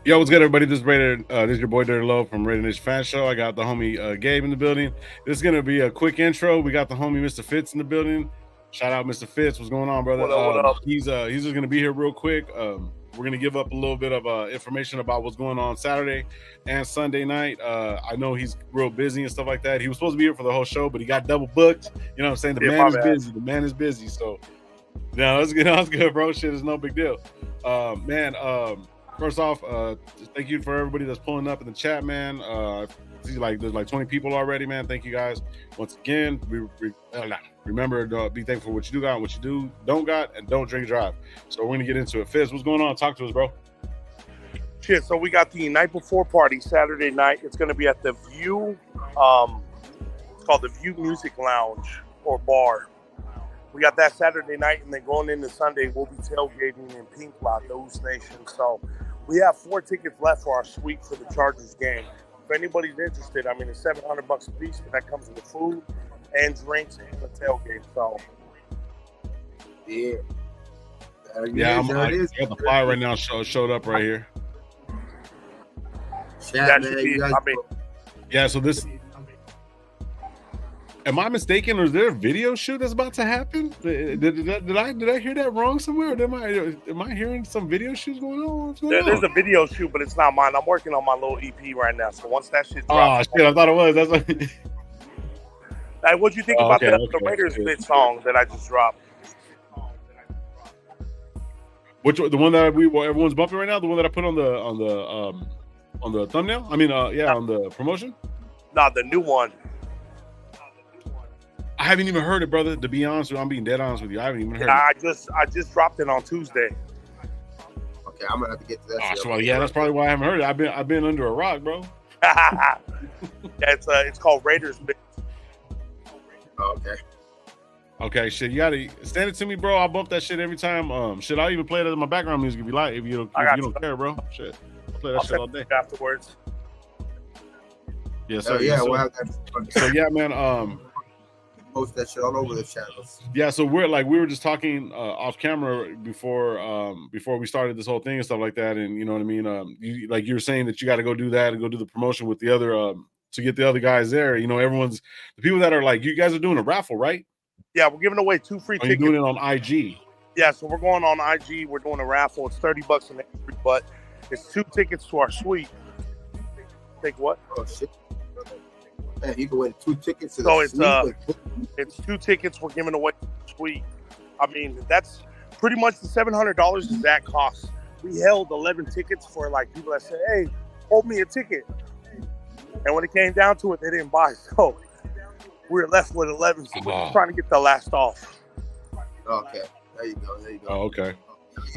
Yo, what's good, everybody? This is Raider. This is your boy Dirty Low from Raider Nation Fan Show. I got the homie Gabe in the building. This is gonna be a quick intro. We got the homie Mr. Fitz in the building. Shout out, Mr. Fitz. What's going on, brother? What up? What up? He's just gonna be here real quick. We're gonna give up a little bit of information about what's going on Saturday and Sunday night. I know he's real busy and stuff like that. He was supposed to be here for the whole show, but he got double booked. You know what I'm saying? The man is busy. The man is busy. So, no, it's good. That's good, bro. Shit is no big deal. First off, thank you for everybody that's pulling up in the chat, man. See, there's 20 people already, man. Thank you guys once again. Remember to be thankful for what you do got and what you don't got, and don't drink and drive. So we're gonna get into it. Fizz, what's going on? Talk to us, bro. Shit, so we got the night before party Saturday night. It's gonna be at the View. It's called the View Music Lounge or Bar. We got that Saturday night, and then going into Sunday, we'll be tailgating in Pink Lot, the Oos Nation. So we have 4 tickets left for our suite for the Chargers game. If anybody's interested, I mean, it's $700 a piece, but that comes with food and drinks and the tailgate. So yeah, I got the flyer right now. Showed up right here. That should be, yeah. So this. Am I mistaken, or is there a video shoot that's about to happen? Did I hear that wrong somewhere? Or am I hearing some video shoots going on? There's a video shoot, but it's not mine. I'm working on my little EP right now. So once that shit drops, oh shit, I thought it was. That's what. Hey, what'd you think about the Raiders bit song that I just dropped? Which the one that everyone's bumping right now? The one that I put on the thumbnail? I mean, on the promotion. No, the new one. I haven't even heard it, brother. To be honest with you, I'm being dead honest with you. I haven't even heard it. I just dropped it on Tuesday. Okay, I'm gonna have to get to that. Well, yeah, that's probably why I haven't heard it. I've been under a rock, bro. It's called Raiders Bit. Okay. Okay, shit. You gotta send it to me, bro. I'll bump that shit every time. Shit, I'll even play it as my background music if you like. If you don't care, bro. Shit, I'll play that shit all day. Afterwards. Yeah, sir. We'll have that. So yeah, man. Post that shit all over the channels. Yeah, so we were just talking off camera before we started this whole thing and stuff like that, and you know what I mean. You were saying that you got to go do that and go do the promotion with the other to get the other guys there. You know, the people that are you guys are doing a raffle, right? Yeah, we're giving away 2 free tickets. You're doing it on IG. Yeah, so we're going on IG. We're doing a raffle. It's $30 an entry, but it's 2 tickets to our suite. Take what? Oh shit. Man, you can win 2 tickets to the suite. It's 2 tickets we're giving away to the suite. I mean, that's pretty much the $700 that costs. We held 11 tickets for people that said, "Hey, hold me a ticket." And when it came down to it, they didn't buy. So we were left with 11. So we're just trying to get the last off. Okay, there you go. Oh, okay.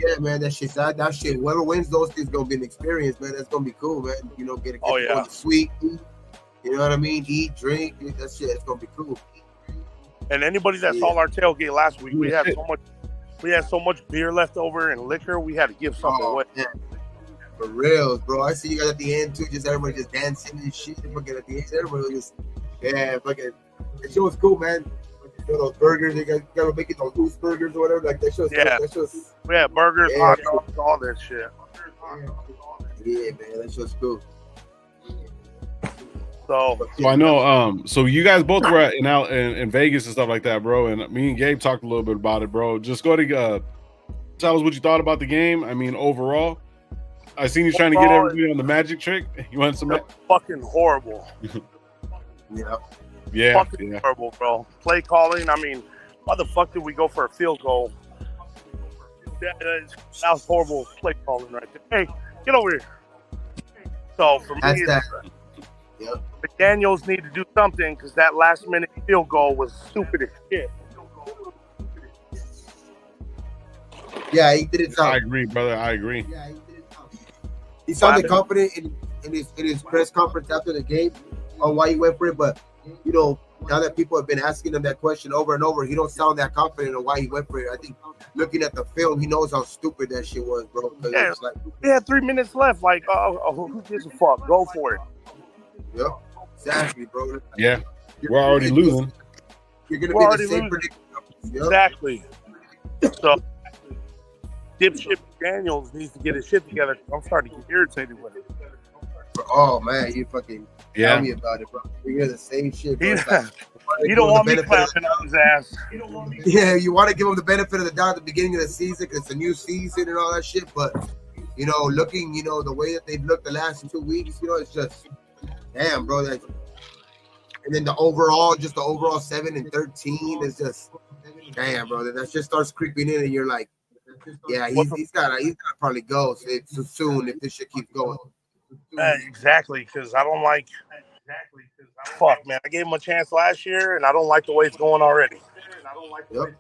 Yeah, man, that shit. Whoever wins those things gonna be an experience, man. That's gonna be cool, man. You know, get the suite. You know what I mean? Eat, drink, that shit. It's gonna be cool. And anybody that saw our tailgate last week, we had so much beer left over and liquor. We had to give something away. Man. For real, bro. I see you guys at the end too. Just everybody just dancing and shit. Fucking at the end, everybody just fucking. That shit was cool, man. You know, those burgers, they gotta make it those loose burgers or whatever. That shit was cool. Burgers, hot dogs, all that shit. Yeah, man, that shit was cool. So I know. So you guys both were in Vegas and stuff like that, bro. And me and Gabe talked a little bit about it, bro. Just go to tell us what you thought about the game. I mean, overall, I seen you trying to get everybody on the magic trick. You want some? Fucking horrible. Yeah. Fucking horrible, bro. Play calling. I mean, why the fuck did we go for a field goal? That was horrible play calling right there. Hey, get over here. So for me, Yep. McDaniels need to do something because that last minute field goal was stupid as shit. Yeah, he did it tough. I agree, brother. I agree. Yeah, he did it tough. He sounded confident in his press conference after the game on why he went for it, but you know, now that people have been asking him that question over and over, he don't sound that confident on why he went for it. I think looking at the film, he knows how stupid that shit was, bro. Yeah, he had 3 minutes left. Who gives a fuck? Go for it. Yep, exactly, bro. Yeah, we're already losing. You're gonna be the same predicament. Yep. Exactly. So dipshit Daniels needs to get his shit together. I'm starting to get irritated with him. Oh man, you fucking tell me about it, bro. We hear the same shit, bro. You don't want me clapping on his ass. Yeah, you want to give him the benefit of the doubt at the beginning of the season because it's a new season and all that shit. But looking, the way that they've looked the last 2 weeks, it's just damn, bro. And then the overall 7-13 is just damn, bro. That just starts creeping in, and you're like, yeah, he's gotta probably go so soon if this shit keeps going. Exactly, because I don't like. Fuck, man. I gave him a chance last year, and I don't like the way it's going already. Yep.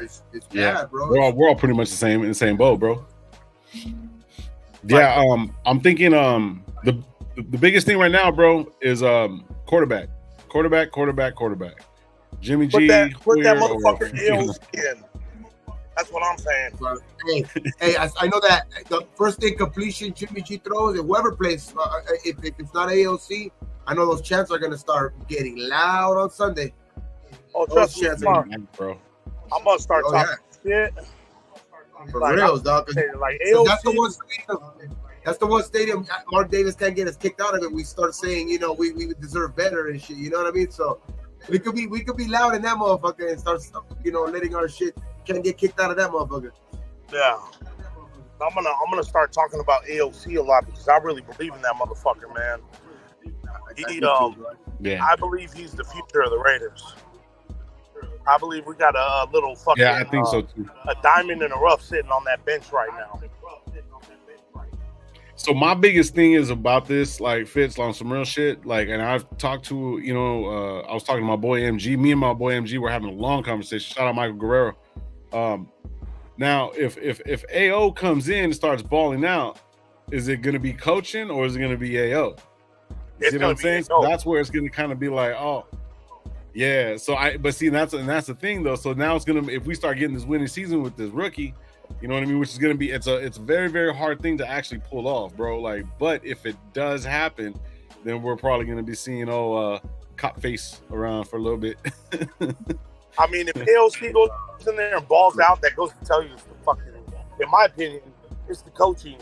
It's bad, bro. We're all pretty much in the same boat, bro. Yeah, I'm thinking the biggest thing right now, bro, is quarterback. Jimmy G. Put that motherfucker AOC in. That's what I'm saying. Hey, I know that the first incompletion Jimmy G throws, and whoever plays, if it's not AOC, I know those chants are gonna start getting loud on Sunday. Oh, trust me, bro. I'm gonna start talking shit. For real, dog. Like AOC. That's the one stadium Mark Davis can't get us kicked out of it. We start saying, we deserve better and shit. You know what I mean? So we could be loud in that motherfucker and start, letting our shit can't get kicked out of that motherfucker. Yeah. I'm gonna start talking about AOC a lot because I really believe in that motherfucker, man. I believe he's the future of the Raiders. I believe we got a little fucking I think so too. A diamond in the rough sitting on that bench right now. So my biggest thing is about this, like, Fitz, on some real shit. Like, and I've talked to, I was talking to my boy MG. Me and my boy MG were having a long conversation. Shout out Michael Guerrero. Now, if AO comes in and starts balling out, is it going to be coaching or is it going to be AO? You see what I'm saying? So that's where it's going to kind of be like, oh, yeah. So that's the thing though. So now it's going to, if we start getting this winning season with this rookie, you know what I mean? Which is going to be, it's a very, very hard thing to actually pull off, bro. Like, but if it does happen, then we're probably going to be seeing, cop face around for a little bit. I mean, if AOC goes in there and balls out, that goes to tell you it's the fucking, in my opinion, it's the coaching.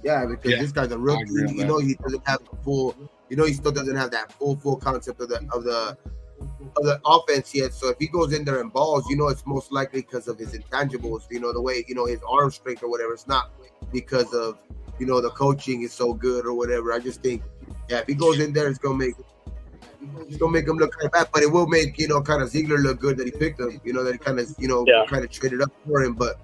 Yeah, because this guy's a rookie. He doesn't have the full. He still doesn't have that full concept of the offense yet. So if he goes in there and balls, it's most likely because of his intangibles. The way his arm strength or whatever. It's not because of the coaching is so good or whatever. I just think, if he goes in there, it's gonna make him look kind of bad, but it will make kind of Ziegler look good that he picked him. That he kind of kind of traded up for him, but.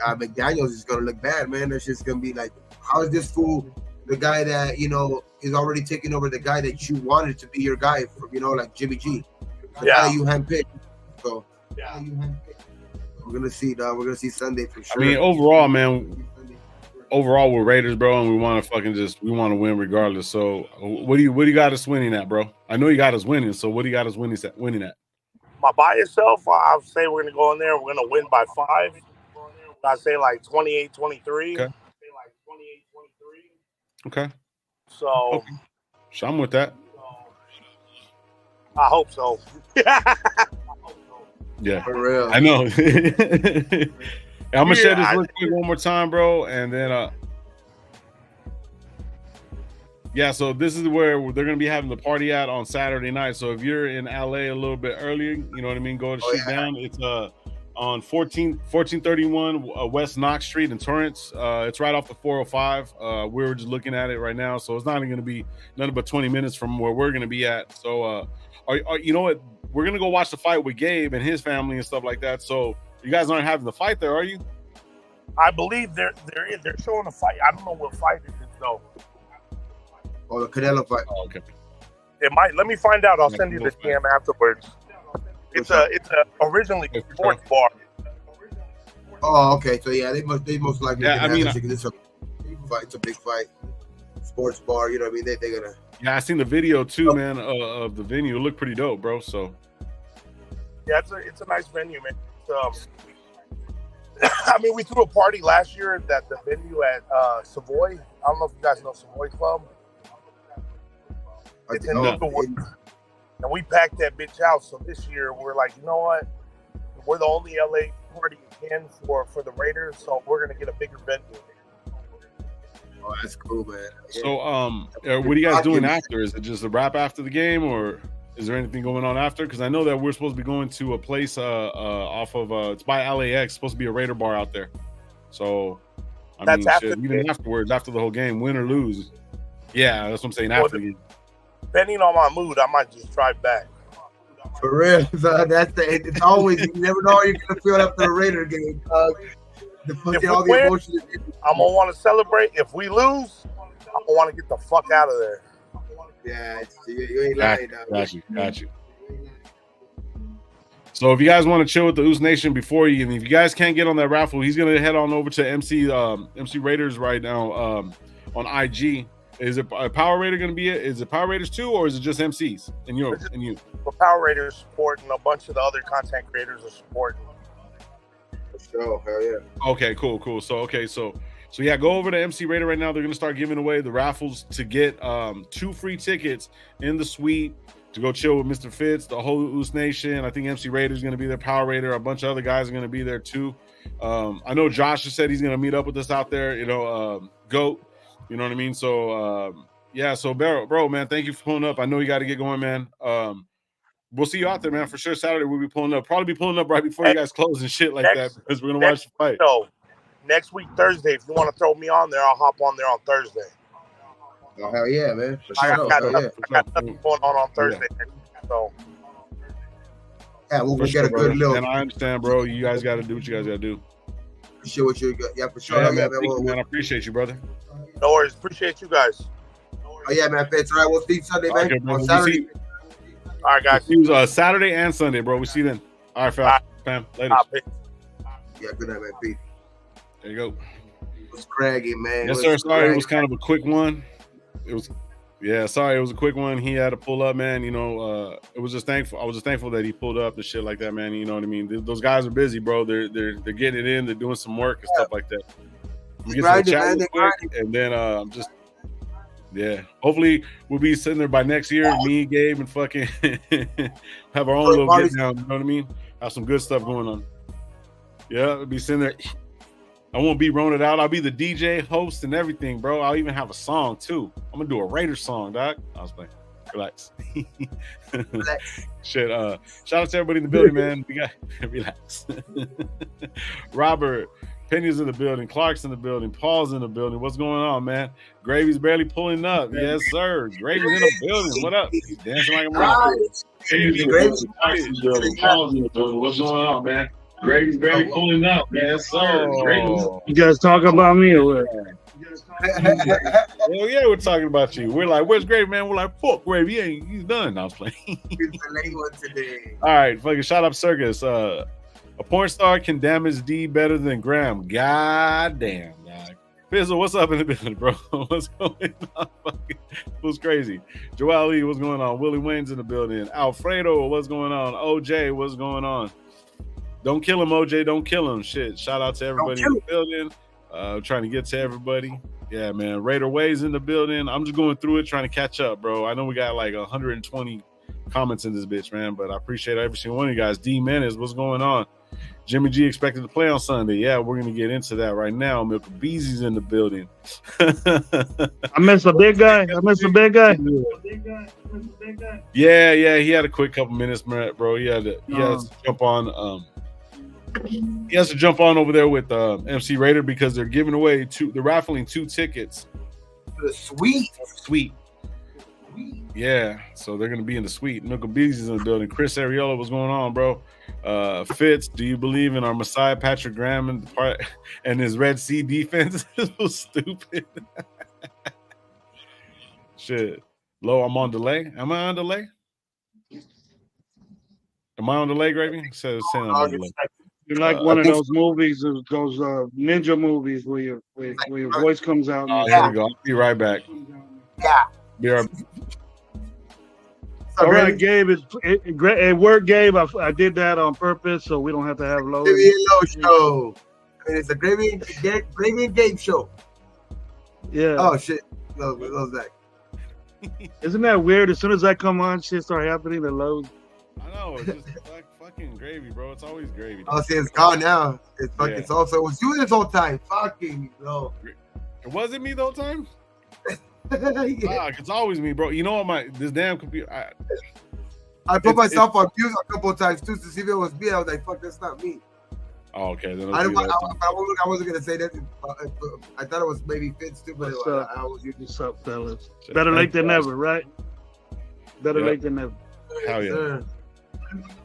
McDaniels is gonna look bad, man. That's just gonna be like, how is this fool the guy that is already taking over the guy that you wanted to be your guy for, like Jimmy G, the guy you handpicked. So we're gonna see, dog. We're gonna see Sunday for sure. I mean, overall, man. Overall, we're Raiders, bro, and we want to win regardless. So, what do you got us winning at, bro? I know you got us winning. So, what do you got us winning at? My bias self, I'll say we're gonna go in there. We're gonna win by 5. I say like 28-23. Okay. So I'm with that. I hope so. Yeah. For real. I know. I'm gonna share this real quick one more time, bro, and then so this is where they're gonna be having the party at on Saturday night. So if you're in LA a little bit earlier, you know what I mean, go to shoot down. It's on 1431 West Knox Street in Torrance. It's right off the 405. We're just looking at it right now, so it's not going to be nothing but 20 minutes from where we're going to be at. So, you know what? We're going to go watch the fight with Gabe and his family and stuff like that. So, you guys aren't having the fight there, are you? I believe they're showing a fight. I don't know what fight it is though. Oh, the Canelo fight. Oh, okay. It might. Let me find out. I'll send you the DM afterwards. It's a originally sports bar. Oh, okay. So yeah, they most likely. Yeah, I mean, it's a big fight. Sports bar. You know what I mean? They're gonna. Yeah, I seen the video too, man, of the venue. It looked pretty dope, bro. So. Yeah, it's a nice venue, man. I mean, we threw a party last year at the venue at Savoy. I don't know if you guys know Savoy Club. It's in Inglewood. And we packed that bitch out. So this year we're like, you know what? We're the only LA party again for the Raiders, so we're gonna get a bigger venue. Oh, that's cool, man. Yeah. So, what are you guys doing after? Is it just a wrap after the game, or is there anything going on after? Because I know that we're supposed to be going to a place off of it's by LAX. Supposed to be a Raider bar out there. So, That's after the even game. afterwards, after the whole game, win or lose. Yeah, that's what I'm saying. After the game. Depending on my mood, I might just drive back. For real, so it's always, you never know how you're gonna feel after the Raider game. If we win, I'm gonna want to celebrate. If we lose, I'm gonna want to get the fuck out of there. Yeah, you ain't lying. Got you. So if you guys want to chill with the Oos Nation before you, and if you guys can't get on that raffle, he's gonna head on over to MC Raiders right now on IG. Is it a Power Raider going to be it? Is it Power Raiders 2 or is it just MCs and you? The Power Raiders support and a bunch of the other content creators are supporting. Oh, hell yeah. Okay, cool. So yeah, go over to MC Raider right now. They're going to start giving away the raffles to get 2 free tickets in the suite to go chill with Mr. Fitz, the whole Oos Nation. I think MC Raider is going to be there. Power Raider, a bunch of other guys are going to be there too. I know Josh has said he's going to meet up with us out there. Goat. You know what I mean? So, yeah. So, bro, man, thank you for pulling up. I know you got to get going, man. We'll see you out there, man, for sure. Saturday we'll be pulling up. Probably be pulling up right before you guys close and shit like that because we're gonna watch the fight. So, next week Thursday, if you want to throw me on there, I'll hop on there on Thursday. Oh hell yeah, man! I got nothing going on Thursday. So, yeah, we'll get a good look. And I understand, bro. You guys got to do what you guys got to do. Sure, what you got? Yeah, for sure. Yeah, man. I appreciate you, brother. No worries. Appreciate you guys. Oh yeah, man. Fitz. All right, we'll see you Sunday, man. Okay, on Saturday. All right, guys. It was Saturday and Sunday, bro. We see you then. All right, fam. Later. Yeah, good night, man. Peace. There you go. It was craggy, man. Yes, sir. Sorry, it was kind of a quick one. It was a quick one. He had to pull up, man. It was just thankful. I was just thankful that he pulled up and shit like that, man. You know what I mean? Those guys are busy, bro. They're getting it in. They're doing some work and stuff like that. I'm gonna get to the chat real quick, and then hopefully we'll be sitting there by next year. Me, Gabe, and fucking have our own little get down. You know what I mean? Have some good stuff going on. Yeah, we'll be sitting there. I won't be rolling it out. I'll be the DJ, host, and everything, bro. I'll even have a song too. I'm gonna do a Raider song, dog. I was playing. Relax. Shit. Shout out to everybody in the building, man. We got relax. Robert Penny's in the building. Clark's in the building. Paul's in the building. What's going on, man? Gravy's barely pulling up. Yes, sir. Gravy's in the building. What up? He's dancing like a mom. Penny's in the building. Paul's in the building. What's going on, man? Gravy's barely pulling up. Yes, sir. You guys talking about me or what? Hell yeah, we're talking about you. We're like, where's Gravy, man? We're like, fuck Gravy. He's done. I was playing. All right, fucking shut up, Circus. A porn star can damage D better than Graham. God damn, dog. Fizzle, what's up in the building, bro? What's going on? Who's crazy? Joel Lee, what's going on? Willie Wayne's in the building. Alfredo, what's going on? OJ, what's going on? Don't kill him, OJ. Don't kill him. Shit. Shout out to everybody in the building. Trying to get to everybody. Yeah, man. Raider Way's in the building. I'm just going through it, trying to catch up, bro. I know we got like 120 comments in this bitch, man, but I appreciate every single one of you guys. D Menace, what's going on? Jimmy G expected to play on Sunday. Yeah, we're going to get into that right now. Milka Beezy's in the building. I miss a big guy. Yeah. He had a quick couple minutes, bro. He has to jump on. He has to jump on over there with MC Raider because they're giving away they're raffling 2 tickets. The suite. Yeah, so they're gonna be in the suite. Milka Beezy's in the building. Chris Ariola, what's going on, bro? Fitz, do you believe in our Messiah Patrick Graham and his Red Sea defense? This was stupid. Shit. Low, I'm on delay. Am I on delay? Am I on delay, Gravy? Saying I'm on delay. You're like one of those movies, those ninja movies where your voice comes out. There we go. I'll be right back. Yeah. Be right back. All right, Gabe. It worked, Gabe. I did that on purpose so we don't have to have low. Gravy and Low show. It's a Gravy and Gabe show. Yeah. Oh shit. Lowe's back. Isn't that weird? As soon as I come on, shit start happening to Lowe's. I know. It's just like fucking gravy, bro. It's always gravy. I'll say it's gone now. It's fucking also it was you this whole time. Fucking bro. It wasn't me the whole time. Yeah. Fuck, it's always me, bro. You know what? This damn computer. I put myself on mute a couple of times too to see if it was me. I was like, "Fuck, that's not me." Oh, okay. Then I wasn't gonna say that. I thought it was maybe Fitz too, but What's up, fellas? Better late than never, right? Better late than never. Hell yeah.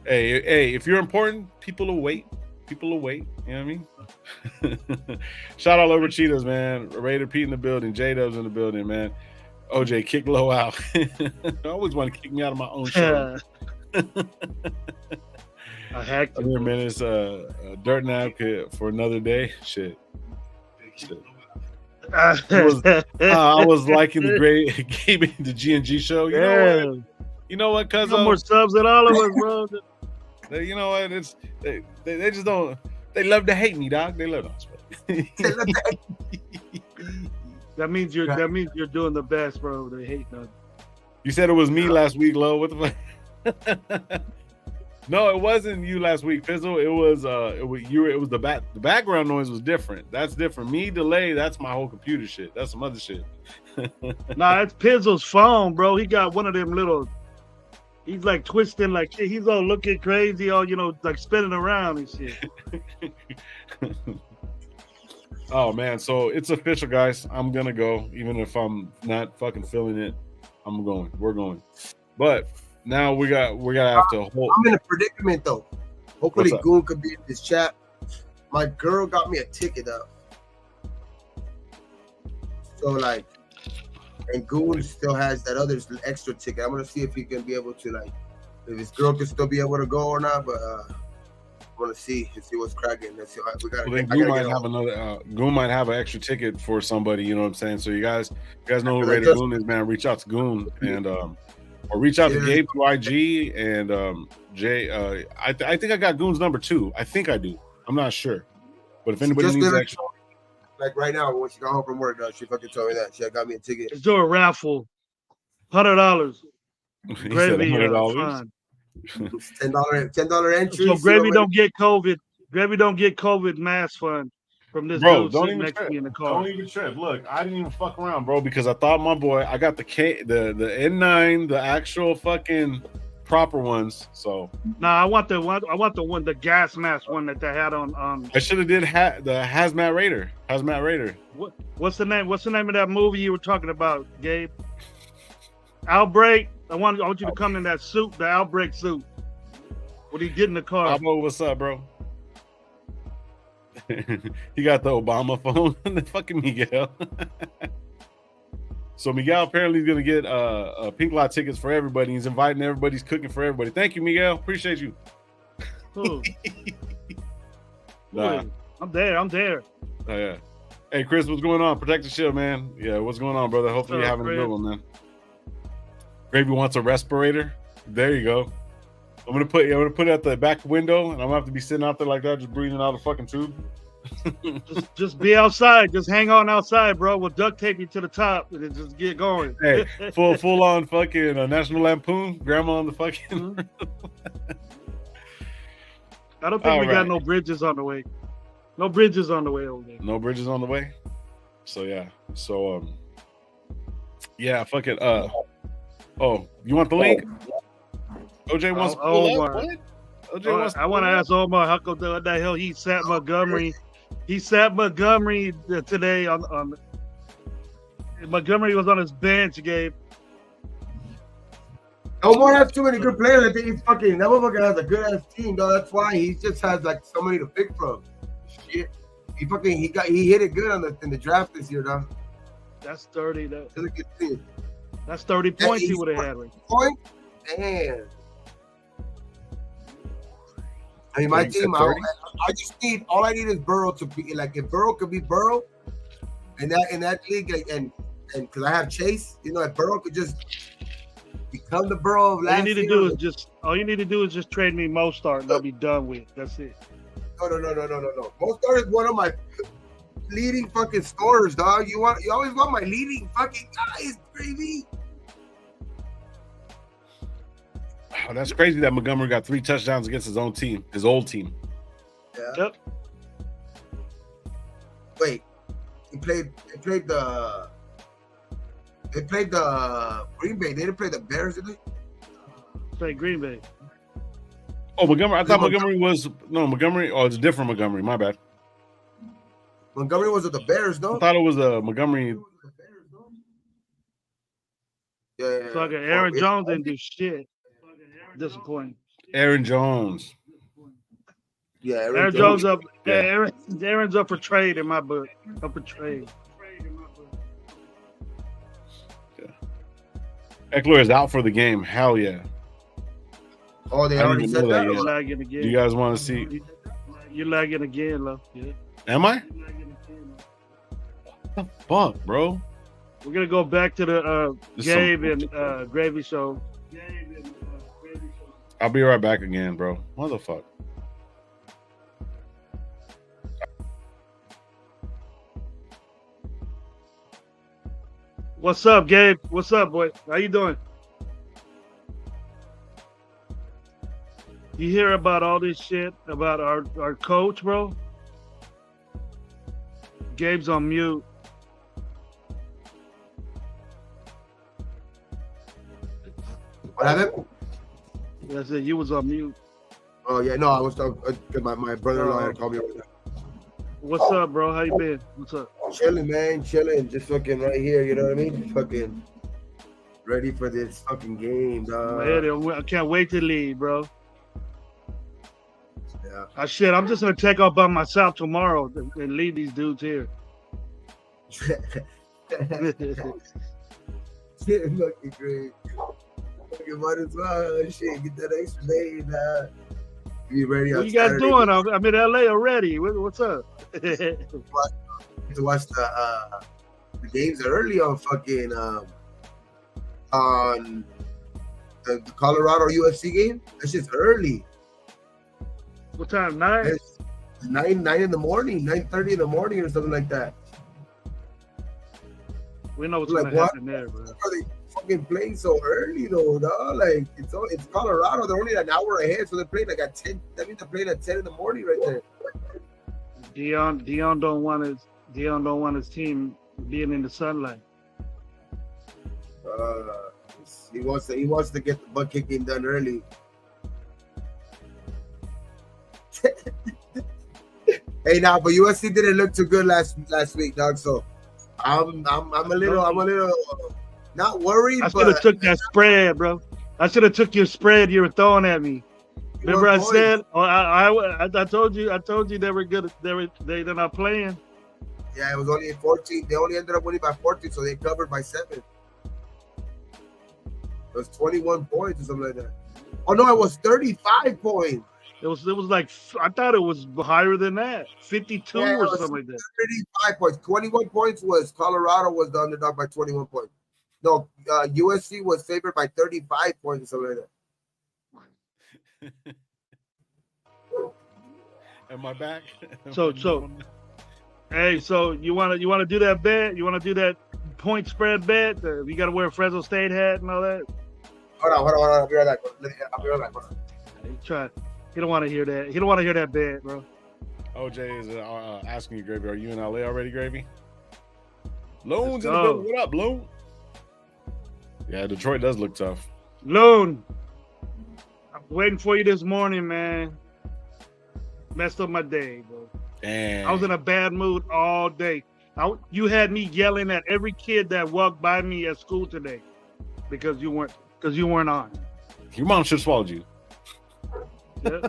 Hey, if you're important, people will wait. People will wait. You know what I mean? Shout out over Cheetos, man. Raider Pete in the building. J-Dub's in the building, man. OJ, kick low out. I always want to kick me out of my own show. I hacked it. Minutes, dirt nap for another day. Shit. I was liking the Gabe the G&G show. You know what? Cause no more subs than all of us, bro. You know what? It's they just don't. They love to hate me, dog. They love us. That means you're doing the best, bro. They hate nothing. You said it was me last week, Lo. What the fuck? No, it wasn't you last week, Pizzle. It was you. It was the background noise was different. That's different. Me delay. That's my whole computer shit. That's some other shit. Nah, it's Pizzle's phone, bro. He got one of them little. He's like twisting like shit. He's all looking crazy, all like spinning around and shit. Oh man, so it's official, guys. I'm gonna go, even if I'm not fucking feeling it. I'm going. We're going. But now we gotta have to hold. I'm in a predicament though. Hopefully Goon could be in this chat. My girl got me a ticket up. So like, and Goon still has that other extra ticket. I'm gonna see if he can be able to if his girl can still be able to go or not. But I want to see what's cracking. Let's see. We got. Well, Goon might have another. Goon might have an extra ticket for somebody. You know what I'm saying? So you guys know who Raider Goon is, man. Reach out to Goon and or reach out to Gabe through IG and Jay. I think I got Goon's number too. I think I do. I'm not sure. But if anybody needs extra. Like right now, when she got home from work, she fucking told me that she got me a ticket. Let's do a raffle, $100. Gravy, $10 entry. So Gravy don't get COVID. Gravy don't get COVID mask fund from this bro. dude Don't sitting even next trip. to me in the car. Don't even trip. Look, I didn't even fuck around, bro, because I thought my boy. I got the N9, the actual fucking proper ones. So I want the one, the gas mask one that they had on. I should have did the Hazmat Raider. What's the name? What's the name of that movie you were talking about, Gabe? Outbreak. I want you to come in that suit, the Outbreak suit. When he get in the car. Pablo, what's up, bro? He got the Obama phone. The fucking Miguel. So Miguel apparently is gonna get pink lot tickets for everybody. He's inviting everybody. He's cooking for everybody. Thank you, Miguel. Appreciate you. Nah. I'm there. Oh yeah. Hey Chris, what's going on? Protect the shield, man. Yeah, what's going on, brother? Hopefully you're having a good one, man. Gravy wants a respirator. There you go. I'm gonna put it at the back window, and I'm gonna have to be sitting out there like that, just breathing out a fucking tube. just be outside. Just hang on outside, bro. We'll duct tape you to the top and then just get going. Hey, full on fucking National Lampoon. Grandma on the fucking. I don't think we got no bridges on the way. No bridges on the way over there. No bridges on the way. So yeah. So yeah. Fuck it. Oh, you want the link? OJ wants to pull up. What? OJ wants. I want to ask Omar how come the hell he sat Montgomery. He sat Montgomery today on. Montgomery was on his bench, Gabe. Omar has too many good players. I think he's fucking. That motherfucker has a good ass team, though. That's why he just has like so many to pick from. Shit, he hit it good in the draft this year, though. That's 30. That's a good team. That's 30 points he would have had. Point? Damn. I mean, my team. I just need. All I need is Burrow to be like. If Burrow could be Burrow, in that league, and because I have Chase, if Burrow could just become the Burrow of last year. All you need to do is just trade me Mostart, and I'll be done with. That's it. No. Mostart is one of my leading fucking scorers, dog. You always want my leading fucking guys, Gravy. Oh, that's crazy that Montgomery got 3 touchdowns against his own team, his old team. Yeah. Yep. Wait, they played the Green Bay. They didn't play the Bears, did they? Play Green Bay. Oh, Montgomery. I thought Montgomery was Montgomery. Oh, it's a different Montgomery. My bad. Montgomery was with the Bears, though. I thought it was a Montgomery. Yeah. Fucking Aaron Jones didn't do shit. Disappointing. Aaron Jones. Yeah, Aaron Jones up. Yeah. Aaron's up for trade in my book. Up for trade. Eckler is out for the game. Hell yeah. Oh, they I already didn't said know that that. yet. You're lagging again. Do you guys want to see? You're lagging again, love. Yeah. Am I? What the fuck, bro? We're gonna go back to the Gabe and Gravy show. I'll be right back again, bro. What the fuck? What's up, Gabe? What's up, boy? How you doing? You hear about all this shit about our coach, bro? Gabe's on mute. What happened? That's it. You was on mute. Oh yeah, no, I was talking because my brother-in-law had called me. What's up, bro? How you been? What's up? Chilling, man, chilling, just fucking right here. You know what I mean? Fucking ready for this fucking game, dog. Man, I can't wait to leave, bro. Yeah. Shit, I'm just gonna take off by myself tomorrow and leave these dudes here. Shit, fucking great. Fucking might as well, shit, get that extra day, dog. Be ready on What you guys Saturday. doing? I'm in LA already. What's up? To watch the games early on fucking on the Colorado UFC game. That's just early. What time? 9? It's 9 in the morning, 9:30 in the morning or something like that. We know what's Like, gonna what? happen there, bro. Are they fucking playing so early though, dog? Like it's Colorado. They're only an hour ahead, so they're playing like at 10. That means they're playing at 10 in the morning right there. Dion don't want his team being in the sunlight. He wants to get the butt kicking done early. Hey, now, but USC didn't look too good last week, dog. So I'm a little not worried. I should have took that spread, bro. I should have took your spread you were throwing at me. Remember I said, I told you they were good. They're not playing. Yeah, it was only 14. They only ended up winning by 14, so they covered by 7. It was 21 points or something like that. Oh no, it was 35 points. It was like, I thought it was higher than that, 52 or something like that. 35 points. 21 points was Colorado was the underdog by 21 points. No, USC was favored by 35 points or something like that. Am I back? So you want to do that bet? You want to do that point spread bet? You got to wear a Fresno State hat and all that. Hold on. I'll be right back. Hold on. He don't want to hear that. He don't want to hear that bet, bro. OJ is asking you, Gravy. Are you in LA already, Gravy? Loon's in the go. building. What up, Loon? Yeah, Detroit does look tough. Loon, I'm waiting for you this morning, man. Messed up my day, bro. Damn. I was in a bad mood all day. You had me yelling at every kid that walked by me at school today because you weren't on. Your mom should have swallowed you. Yeah.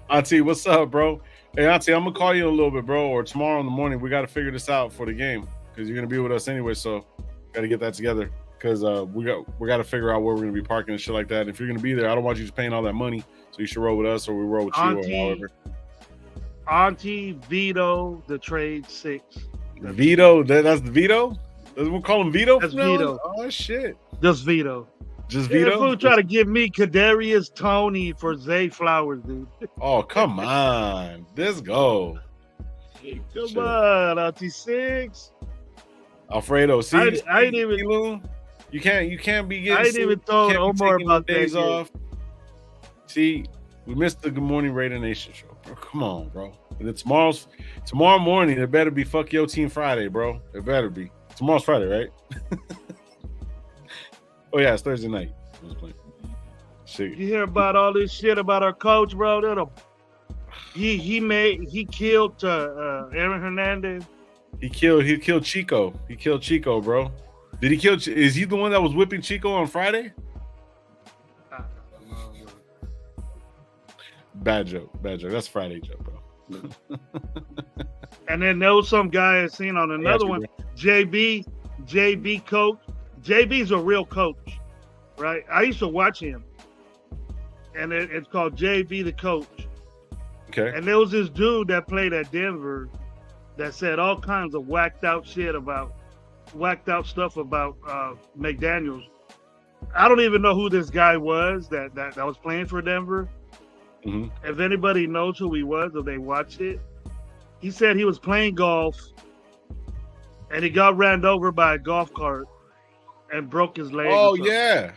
Auntie, what's up, bro? Hey, Auntie, I'm gonna call you in a little bit, bro, or tomorrow in the morning. We got to figure this out for the game because you're gonna be with us anyway. So, got to get that together because we got to figure out where we're gonna be parking and shit like that. And if you're gonna be there, I don't want you just paying all that money. So you should roll with us, or we roll with you, or however. Auntie veto the trade 6. Vito, that's the Vito. We'll call him Vito. That's now? Vito. Oh shit. Just veto. Just Yeah, Vito. fool try to give me Kadarius Toney for Zay Flowers, dude. Oh, come on. Let's go. Come Shit. on, Auntie 6. Alfredo, see, I ain't even. You can't be getting. I ain't even told can't be Omar taking about the days that yet. off. See, we missed the Good Morning Raider Nation show, bro. Come on, bro. And it's tomorrow morning. It better be Fuck Yo Team Friday, bro. It better be. Tomorrow's Friday, right? Oh yeah, it's Thursday night. I was playing. Shit. You hear about all this shit about our coach, bro? He killed Aaron Hernandez. He killed Chico. He killed Chico, bro. Did he kill? Is he the one that was whipping Chico on Friday? Bad joke. That's Friday joke, bro. And then there was some guy I seen on another one. JB coach. JB's a real coach, right? I used to watch him, and it's called JB the Coach. Okay. And there was this dude that played at Denver that said all kinds of whacked out stuff about McDaniels. I don't even know who this guy was that was playing for Denver. Mm-hmm. If anybody knows who he was or they watched it, he said he was playing golf and he got ran over by a golf cart and broke his leg. Oh yeah.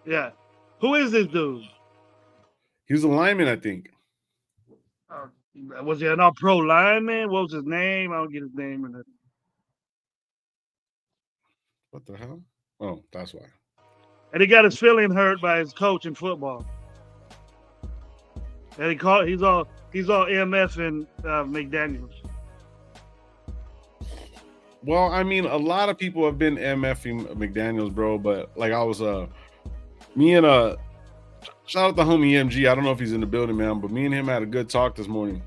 Yeah. Who is this dude? He was a lineman, I think. Was he an all-pro lineman? What was his name? I don't get his name in it. What the hell? Oh, that's why. And he got his feeling hurt by his coach in football. And he's all MF and McDaniels. Well, I mean, a lot of people have been MFing McDaniels, bro. But like I was, me and shout out to homie MG. I don't know if he's in the building, man, but me and him had a good talk this morning.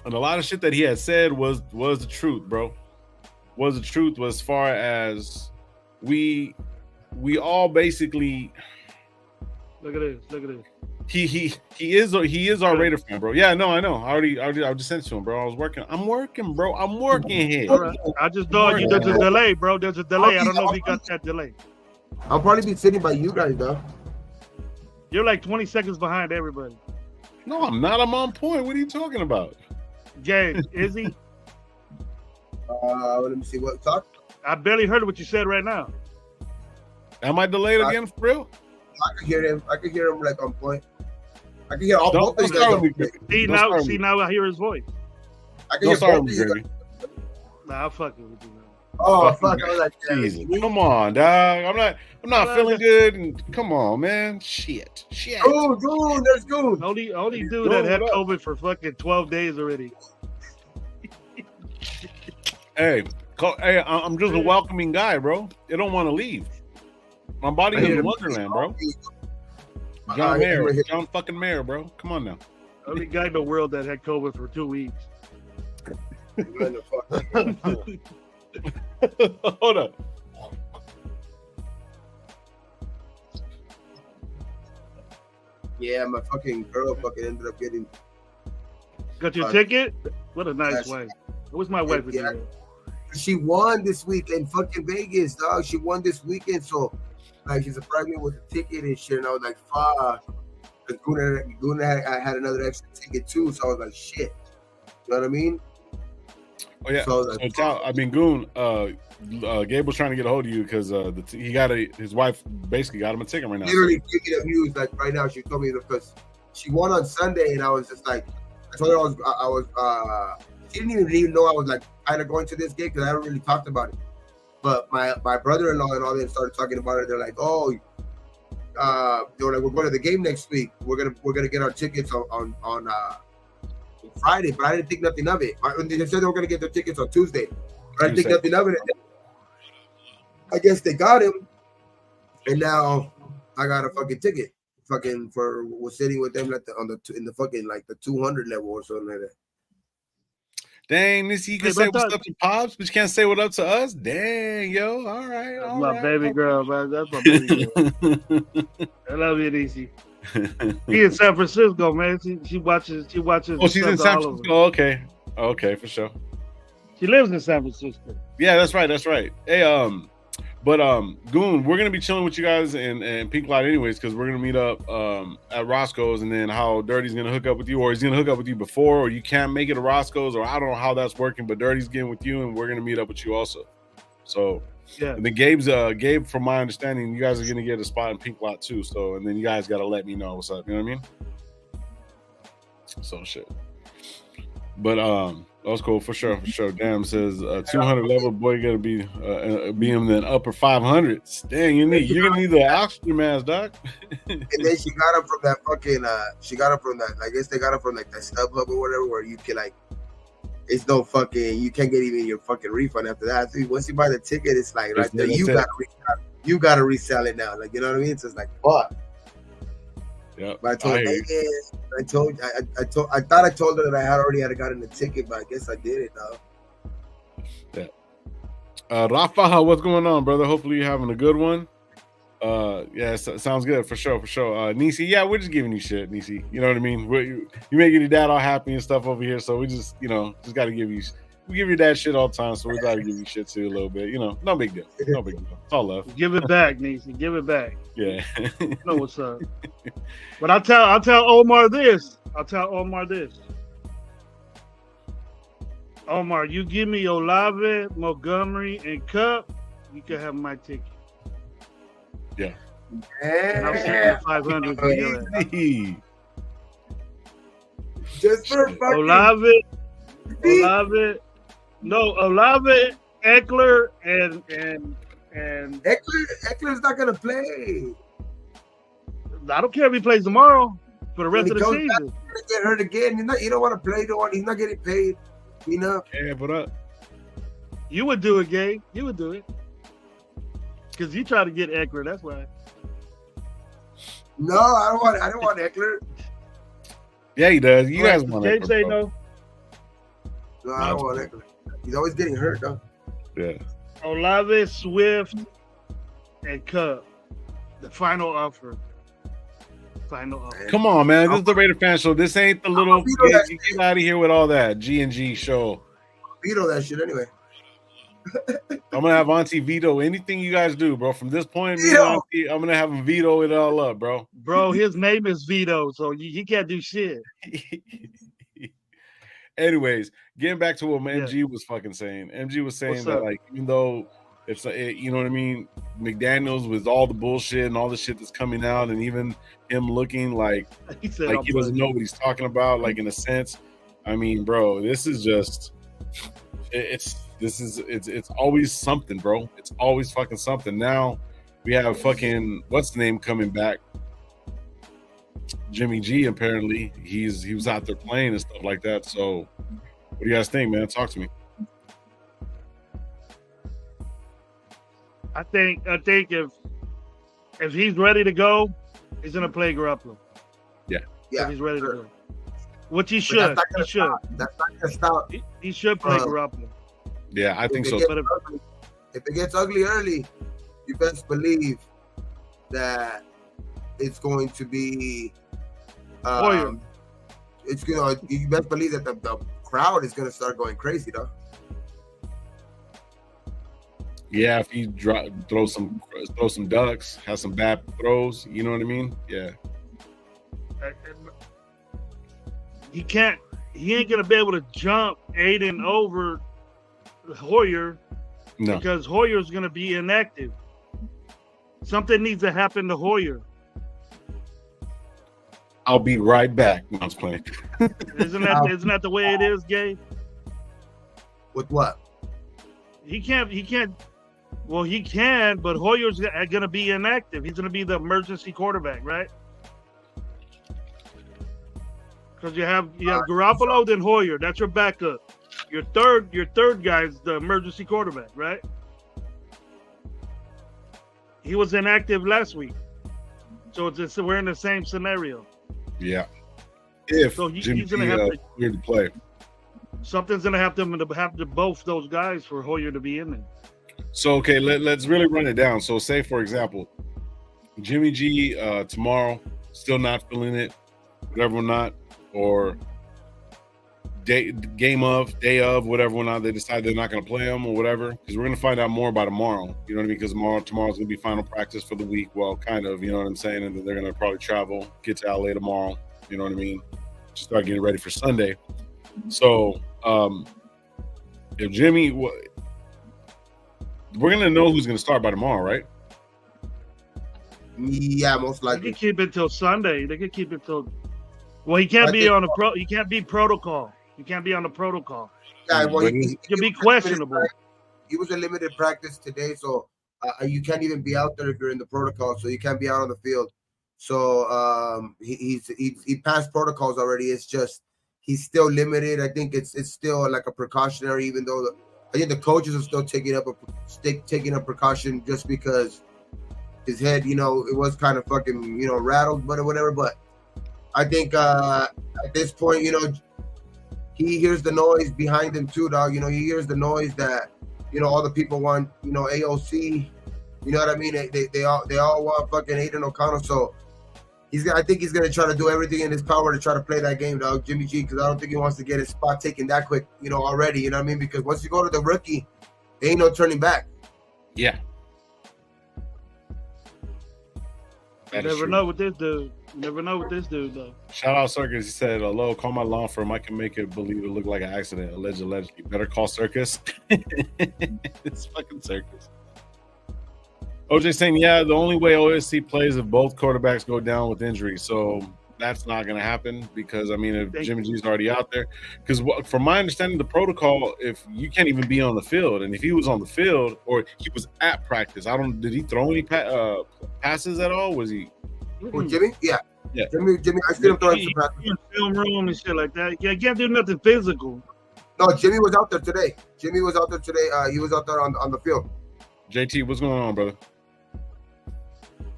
And a lot of shit that he had said was the truth, bro. Was the truth as far as we all basically. Look at this. He is our Raider fan, bro. Yeah, no, I know. I just sent it to him, bro. I'm working, bro. I'm working here. Right. I just thought there's a delay, bro. There's a delay. I don't know if he got that delay. I'll probably be sitting by you guys, though. You're like 20 seconds behind everybody. No, I'm not. I'm on point. What are you talking about? Jay, is he? Let me see what talk. I barely heard what you said right now. Am I delayed again for real? I could hear him. Like on point. I can hear all both of you guys. See now I hear his voice. I can hear both of you guys. Nah, I'm fucking with you, man. Oh fuck! I was like, Jesus. Come on, dog. I'm not feeling good. And come on, man. Shit. Goon, there's Goon. Only dude that had COVID for fucking 12 days already. Hey, I'm just a welcoming guy, bro. They don't want to leave. My body is in Wonderland, bro. John fucking Mayer, bro. Come on now. Only guy in the world that had COVID for 2 weeks. Hold up. Yeah, my fucking girl ended up getting. Got your ticket? What a nice wife. What's my wife with you? She won this week in fucking Vegas, dog. She won this weekend, so like she surprised me with the ticket and shit. And I was like, fuck. Because Guna had another extra ticket too, so I was like, shit. You know what I mean? Oh yeah. Goon. Gabe was trying to get a hold of you because his wife basically got him a ticket right now. Literally thinking of you like right now. She told me because she won on Sunday, and I was just like, I told her she didn't even know I was like kind of going to this game because I haven't really talked about it. But my brother-in-law and all them started talking about it. They're like, oh, they were like, we're going to the game next week. We're gonna get our tickets on Friday, but I didn't think nothing of it. They said they were gonna get their tickets on Tuesday, but I didn't think nothing of it. I guess they got him, and now I got a fucking ticket, was sitting with them in the fucking like the 200 level or something like that. Dang, you can say what's up to Pops, but you can't say what up to us. Dang, yo, all right. That's my baby girl, man. That's my baby girl. I love you, DC. She in San Francisco, man. She watches. Oh, she's in San Francisco. Okay, for sure. She lives in San Francisco. Yeah, that's right. Hey, but Goon, we're gonna be chilling with you guys in Pink Light anyways, because we're gonna meet up at Roscoe's, and then how Dirty's gonna hook up with you, or he's gonna hook up with you before, or you can't make it to Roscoe's, or I don't know how that's working, but Dirty's getting with you, and we're gonna meet up with you also. So Yeah. and then Gabe, from my understanding, you guys are gonna get a spot in Pink Lot too. So and then you guys gotta let me know what's up. You know what I mean? So shit. But that was cool for sure. Damn, says 200 level boy gotta be in the upper 500s. Dang, you're gonna need the oxygen mask, doc. And then she got him from that fucking. She got him from that. I guess they got him from like that StubHub or whatever, where you can like. It's no fucking. You can't get even your fucking refund after that. So once you buy the ticket, it's like right there. You gotta resell it now. Like, you know what I mean? So it's like fuck. Yeah. But I told her, I thought I told her that I already had gotten the ticket, but I guess I did it now. Yeah. Rafa, what's going on, brother? Hopefully you're having a good one. Yeah, sounds good for sure. Nisi, yeah, we're just giving you shit, Nisi. You know what I mean? You making your dad all happy and stuff over here, so we just, just got to give you. We give your dad shit all the time, so we got to give you shit too a little bit. No big deal. No big deal. It's all love. Give it back, Nisi. Give it back. Yeah. You know what's up. But I'll tell Omar this. Omar, you give me Olave, Montgomery, and Cup, you can have my ticket. Yeah. And I'll send you 500 for your ass. Just for fucking Olave, Eckler, and Eckler's not gonna play. I don't care if he plays tomorrow for the rest of the season. He's gonna get hurt again. You don't want to play. He's not getting paid enough. Yeah, what up? You would do it, Gabe. You would do it. Because you try to get Eckler, that's why. No, I don't want Eckler. Yeah, he does. You guys want Gabe Eckler, say bro. no? No, I don't want Eckler. He's always getting hurt, though. Yeah. Olave, Swift, and Cup. The final offer. Come on, man. This is the Raider fan show. This ain't the little get out of here with all that G&G show. Veto that shit anyway. I'm gonna have Auntie veto anything you guys do, bro. From this point, I'm gonna have him veto it all up, bro. Bro, his name is Vito, so he can't do shit. Anyways, getting back to what MG was fucking saying. MG was saying that, like, even though it's, you know what I mean, McDaniels with all the bullshit and all the shit that's coming out, and even him looking like he doesn't know what he's talking about, like, in a sense. I mean, bro, this is just it's always something, bro. It's always fucking something. Now we have fucking what's the name coming back. Jimmy G, apparently he was out there playing and stuff like that. So what do you guys think, man? Talk to me. I think if he's ready to go, he's gonna play Garoppolo. Yeah. If he's ready to go. Which he should. That's not gonna stop. He should play Garoppolo. Yeah, I think so. If it gets ugly early, you best believe that it's going to be you best believe that the crowd is gonna start going crazy, though. Yeah, if he throw some ducks, has some bad throws, you know what I mean? Yeah. He ain't gonna be able to jump Aiden over Hoyer because Hoyer's gonna be inactive. Something needs to happen to Hoyer. I'll be right back. No, I was playing. Isn't that the way it is, Gabe? With what? He can't. Well, he can, but Hoyer's gonna be inactive. He's gonna be the emergency quarterback, right? Because you have Garoppolo, then Hoyer. That's your backup. Your third guy's the emergency quarterback, right? He was inactive last week, so we're in the same scenario. Yeah. If he's gonna have to play, something's gonna have to both those guys for Hoyer to be in there. So okay, let's really run it down. So say for example, Jimmy G tomorrow still not feeling it, whatever or not, or day of, whatever or not, they decide they're not going to play him or whatever, because we're going to find out more by tomorrow. You know what I mean? Because tomorrow's going to be final practice for the week. Well, kind of, you know what I'm saying? And then they're going to probably travel, get to LA tomorrow. You know what I mean? Just start getting ready for Sunday. So if Jimmy, we're gonna know who's gonna start by tomorrow, right? Yeah, most They likely. could keep it till Sunday. They could keep it till. Well, he can't be on the pro. He can't be protocol. He can't be on the protocol. Yeah, well, He'll be questionable. He was a limited practice today, so you can't even be out there if you're in the protocol. So you can't be out on the field. So he passed protocols already. It's just he's still limited. I think it's still like a precautionary, even though I think the coaches are still taking a precaution just because his head, it was kind of fucking, rattled, but or whatever. But I think at this point, he hears the noise behind him too, dog. He hears the noise that, all the people want, AOC. You know what I mean? They all want fucking Aiden O'Connell. So I think he's gonna try to do everything in his power to try to play that game, dog, Jimmy G, because I don't think he wants to get his spot taken that quick, already. You know what I mean? Because once you go to the rookie, there ain't no turning back. Yeah. You never know with this dude. Though. Shout out Circus. He said, "Hello, call my law firm. I can make it believe it looked like an accident. Allegedly. Better call Circus." It's fucking Circus. OJ saying, "Yeah, the only way OSC plays if both quarterbacks go down with injury. So that's not going to happen because if Jimmy G's already out there, because from my understanding, the protocol, if you can't even be on the field, and if he was on the field or he was at practice, did he throw any passes at all? Was he?" Oh, Jimmy? Yeah. Jimmy, I see him throwing some passes. In film room and shit like that. Yeah, can't do nothing physical. No, Jimmy was out there today. He was out there on the field. JT, what's going on, brother?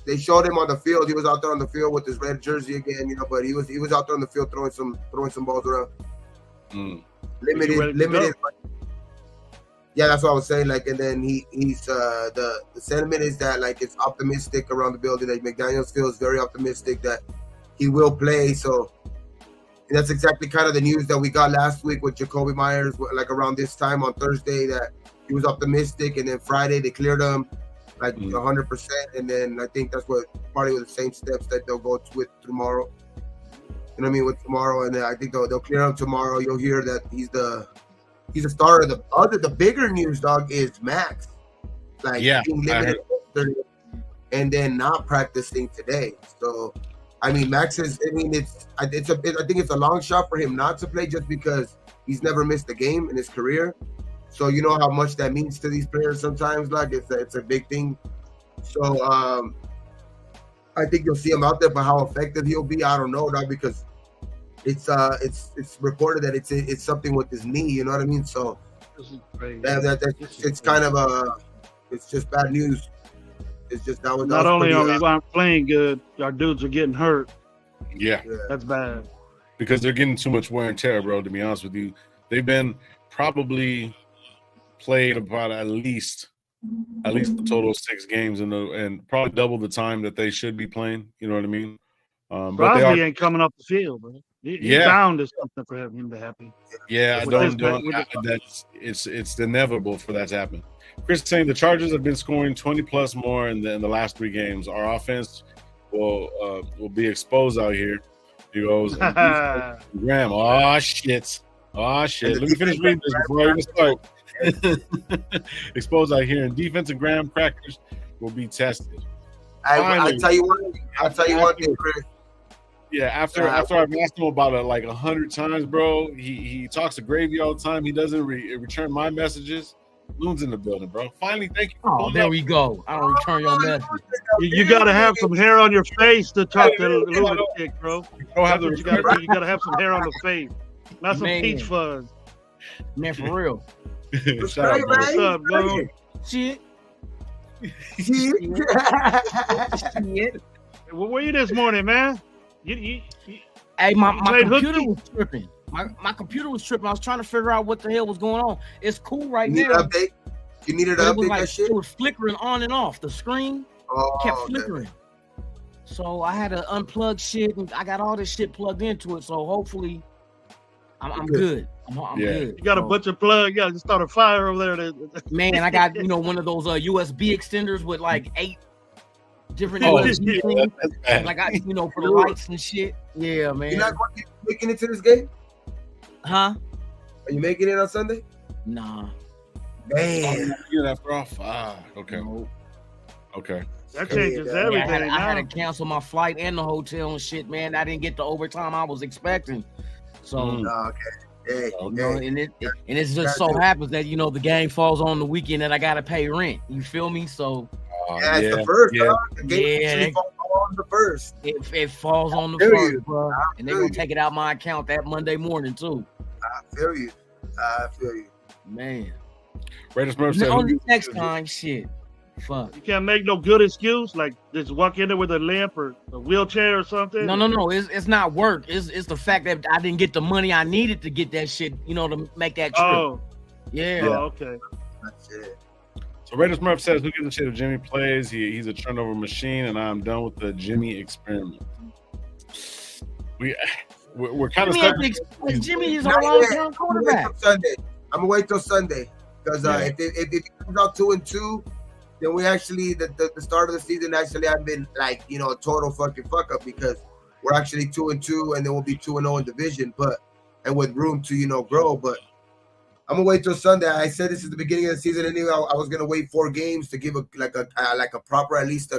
They showed him on the field. He was out there on the field with his red jersey again, but he was out there on the field throwing some balls around. Limited. Yeah, that's what I was saying. Like, and then he's the sentiment is that like it's optimistic around the building. Like McDaniels feels very optimistic that he will play. So that's exactly kind of the news that we got last week with Jacoby Myers, like around this time on Thursday, that he was optimistic, and then Friday they cleared him like 100%, and then I think that's what probably with the same steps that they'll go with tomorrow. You know what I mean, with tomorrow, and then I think they'll clear him tomorrow. You'll hear that he's the starter. The bigger news, dog, is Max. Like being limited and then not practicing today. So Max is. I think it's a long shot for him not to play just because he's never missed a game in his career. So you know how much that means to these players sometimes. Like it's a big thing. So I think you'll see him out there, but how effective he'll be, I don't know, dog, because it's reported that it's something with his knee. You know what I mean? So it's kind of it's just bad news. It's just that was not only are we not playing good, our dudes are getting hurt. Yeah, that's bad because they're getting too much wear and tear, bro. To be honest with you, they've been probably played about at least a total of 6 games and probably double the time that they should be playing. You know what I mean? But they ain't coming off the field, bro. He bound is something for him to happen. Yeah, it's inevitable for that to happen. Chris saying the Chargers have been scoring 20 plus more in the last 3 games. Our offense will be exposed out here. He goes, Graham. Oh shit. Let me finish reading this before I even start. Exposed out here, and defensive graham crackers will be tested. I'll tell you one thing, Chris. Yeah, after I've asked him about it like 100 times, bro, he talks to Gravy all the time. He doesn't return my messages. Loon's in the building, bro. Finally, thank you. Oh, there we go. I don't return your message. You got to have some hair on your face to talk to lunatic, bro. You got to have some hair on the face, not some peach fuzz. Man, for real. What's up, bro? Shit. Well, where you this morning, man? Hey, my computer was tripping. My computer was tripping. I was trying to figure out what the hell was going on. It's cool right now. You needed to update that shit? It was flickering on and off. The screen kept flickering. So I had to unplug shit, and I got all this shit plugged into it. So hopefully I'm good. I'm good. You got a bunch of plugs. Yeah, just start a fire over there. Man, I got one of those USB extenders with like 8 different USB things. Like for the lights and shit. Yeah, man. You're not making it to this game? Huh? Are you making it on Sunday? Nah. Man, after all, fuck. Okay. No. Okay. That crazy, changes dog. everything. I had to now. cancel my flight and the hotel and shit, man. I didn't get the overtime I was expecting. So Okay. Hey, Oh, you know, hey. and it just so happens that the game falls on the weekend that I gotta pay rent. You feel me? So Yeah, it's the first. Yeah. Dog. The game actually falls on the first. it falls on the feel first, you. bro. And they're feel gonna you. take it out my account that Monday morning too. I feel you. Man. Raiders Murph said, On the next time, shit. Fuck. You can't make no good excuse like just walk in there with a limp or a wheelchair or something. No. It's not work. It's the fact that I didn't get the money I needed to get that shit, to make that trip. Oh, Yeah. oh, okay. That's it. So Raiders Murph says, who gives a shit if Jimmy plays? He's a turnover machine, and I'm done with the Jimmy experiment. We're kind of stuck. Jimmy is a long-term quarterback. I'm gonna wait till Sunday because if it comes out 2-2, then we actually the start of the season actually have been like a total fucking fuck up because we're actually 2-2 and then we'll be 2-0 in division, and with room to grow. But I'm gonna wait till Sunday. I said this is the beginning of the season anyway. I was gonna wait 4 games to give a proper, at least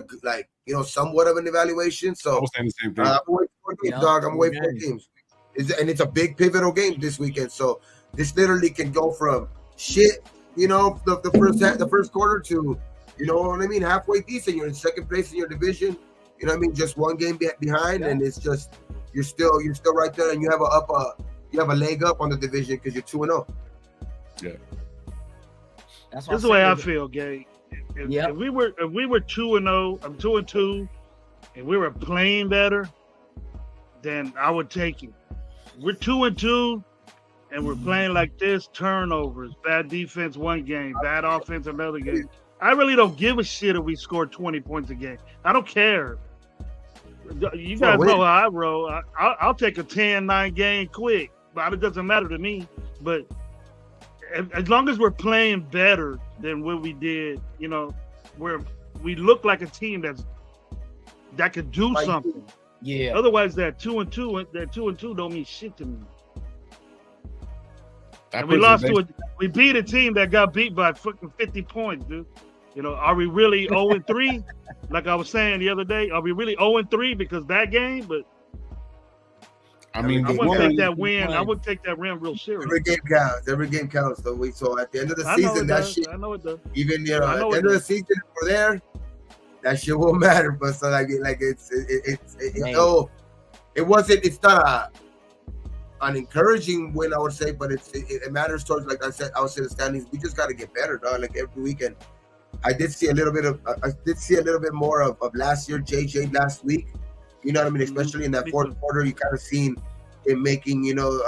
somewhat of an evaluation. So I was saying the same thing. I'm gonna wait 4 games, dog. I'm gonna wait 4 games. And it's a big pivotal game this weekend. So this literally can go from shit, the first quarter to, what I mean, halfway decent. You're in second place in your division. You know what I mean? Just 1 game behind, and it's just you're still right there, and you have a leg up on the division because you're 2-0. Yeah. That's This is the way I feel, Gabe. If we were 2-0, I'm 2-2, and we were playing better, then I would take it. We're 2-2, and we're playing like this. Turnovers, bad defense 1 game, bad offense another game. I really don't give a shit if we score 20 points a game. I don't care. You guys know how I roll. I'll take a 10-9 game quick, but it doesn't matter to me. But as long as we're playing better than what we did, where we look like a team that could do something. Yeah. Otherwise, that 2-2 don't mean shit to me. And we beat a team that got beat by fucking 50 points, dude. Are we really 0-3? Like I was saying the other day, are we really 0-3 because that game? But I mean, I wouldn't take that win. I would take that win real serious. Every game counts. So at the end of the season, that shit. I know it does. Even at the end of the season, if we're there, that shit won't matter. But so it's not an encouraging win, I would say, but it matters towards, like I said, I would say the standings. We just got to get better, dog. Like every weekend, I did see a little bit more of last year, JJ last week. You know what I mean? Especially in that fourth quarter, you kind of seen him making, those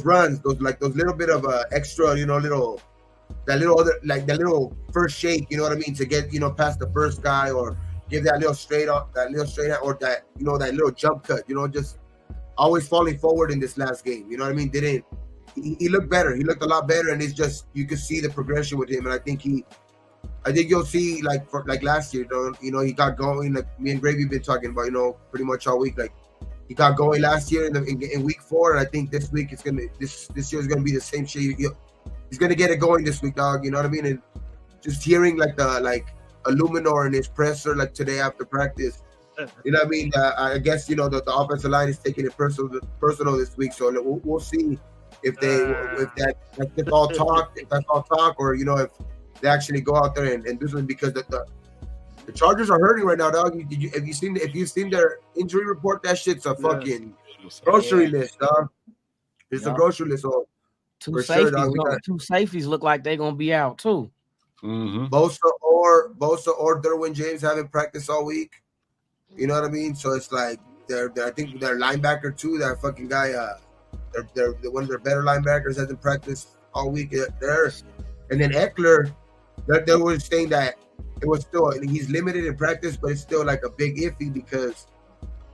runs, those little bit of extra, that little first shake, you know what I mean, to get, past the first guy or give that little straight out, or that, that little jump cut, just always falling forward in this last game. You know what I mean? He looked better. He looked a lot better, and it's just you can see the progression with him. And I think you'll see like last year, he got going. Like me and Gravy been talking about, pretty much all week. Like he got going last year in week 4, and I think this week this year is gonna be the same shit. He's gonna get it going this week, dog. You know what I mean? And just hearing like Illuminor in his presser like today after practice. You know what I mean? I guess the offensive line is taking it personal this week, so we'll see if that's all talk, or if they actually go out there and do something, because the Chargers are hurting right now, dog. If you've seen their injury report, that shit's a fucking grocery list, dog. It's a grocery list. So two safeties look like they're gonna be out too. Mm-hmm. Bosa or Derwin James haven't practiced all week. You know what I mean? So it's like I think their linebacker too. That fucking guy. They're one of their better linebackers hasn't practiced all week there. And then Eckler, they were saying that it was still, he's limited in practice, but it's still like a big iffy because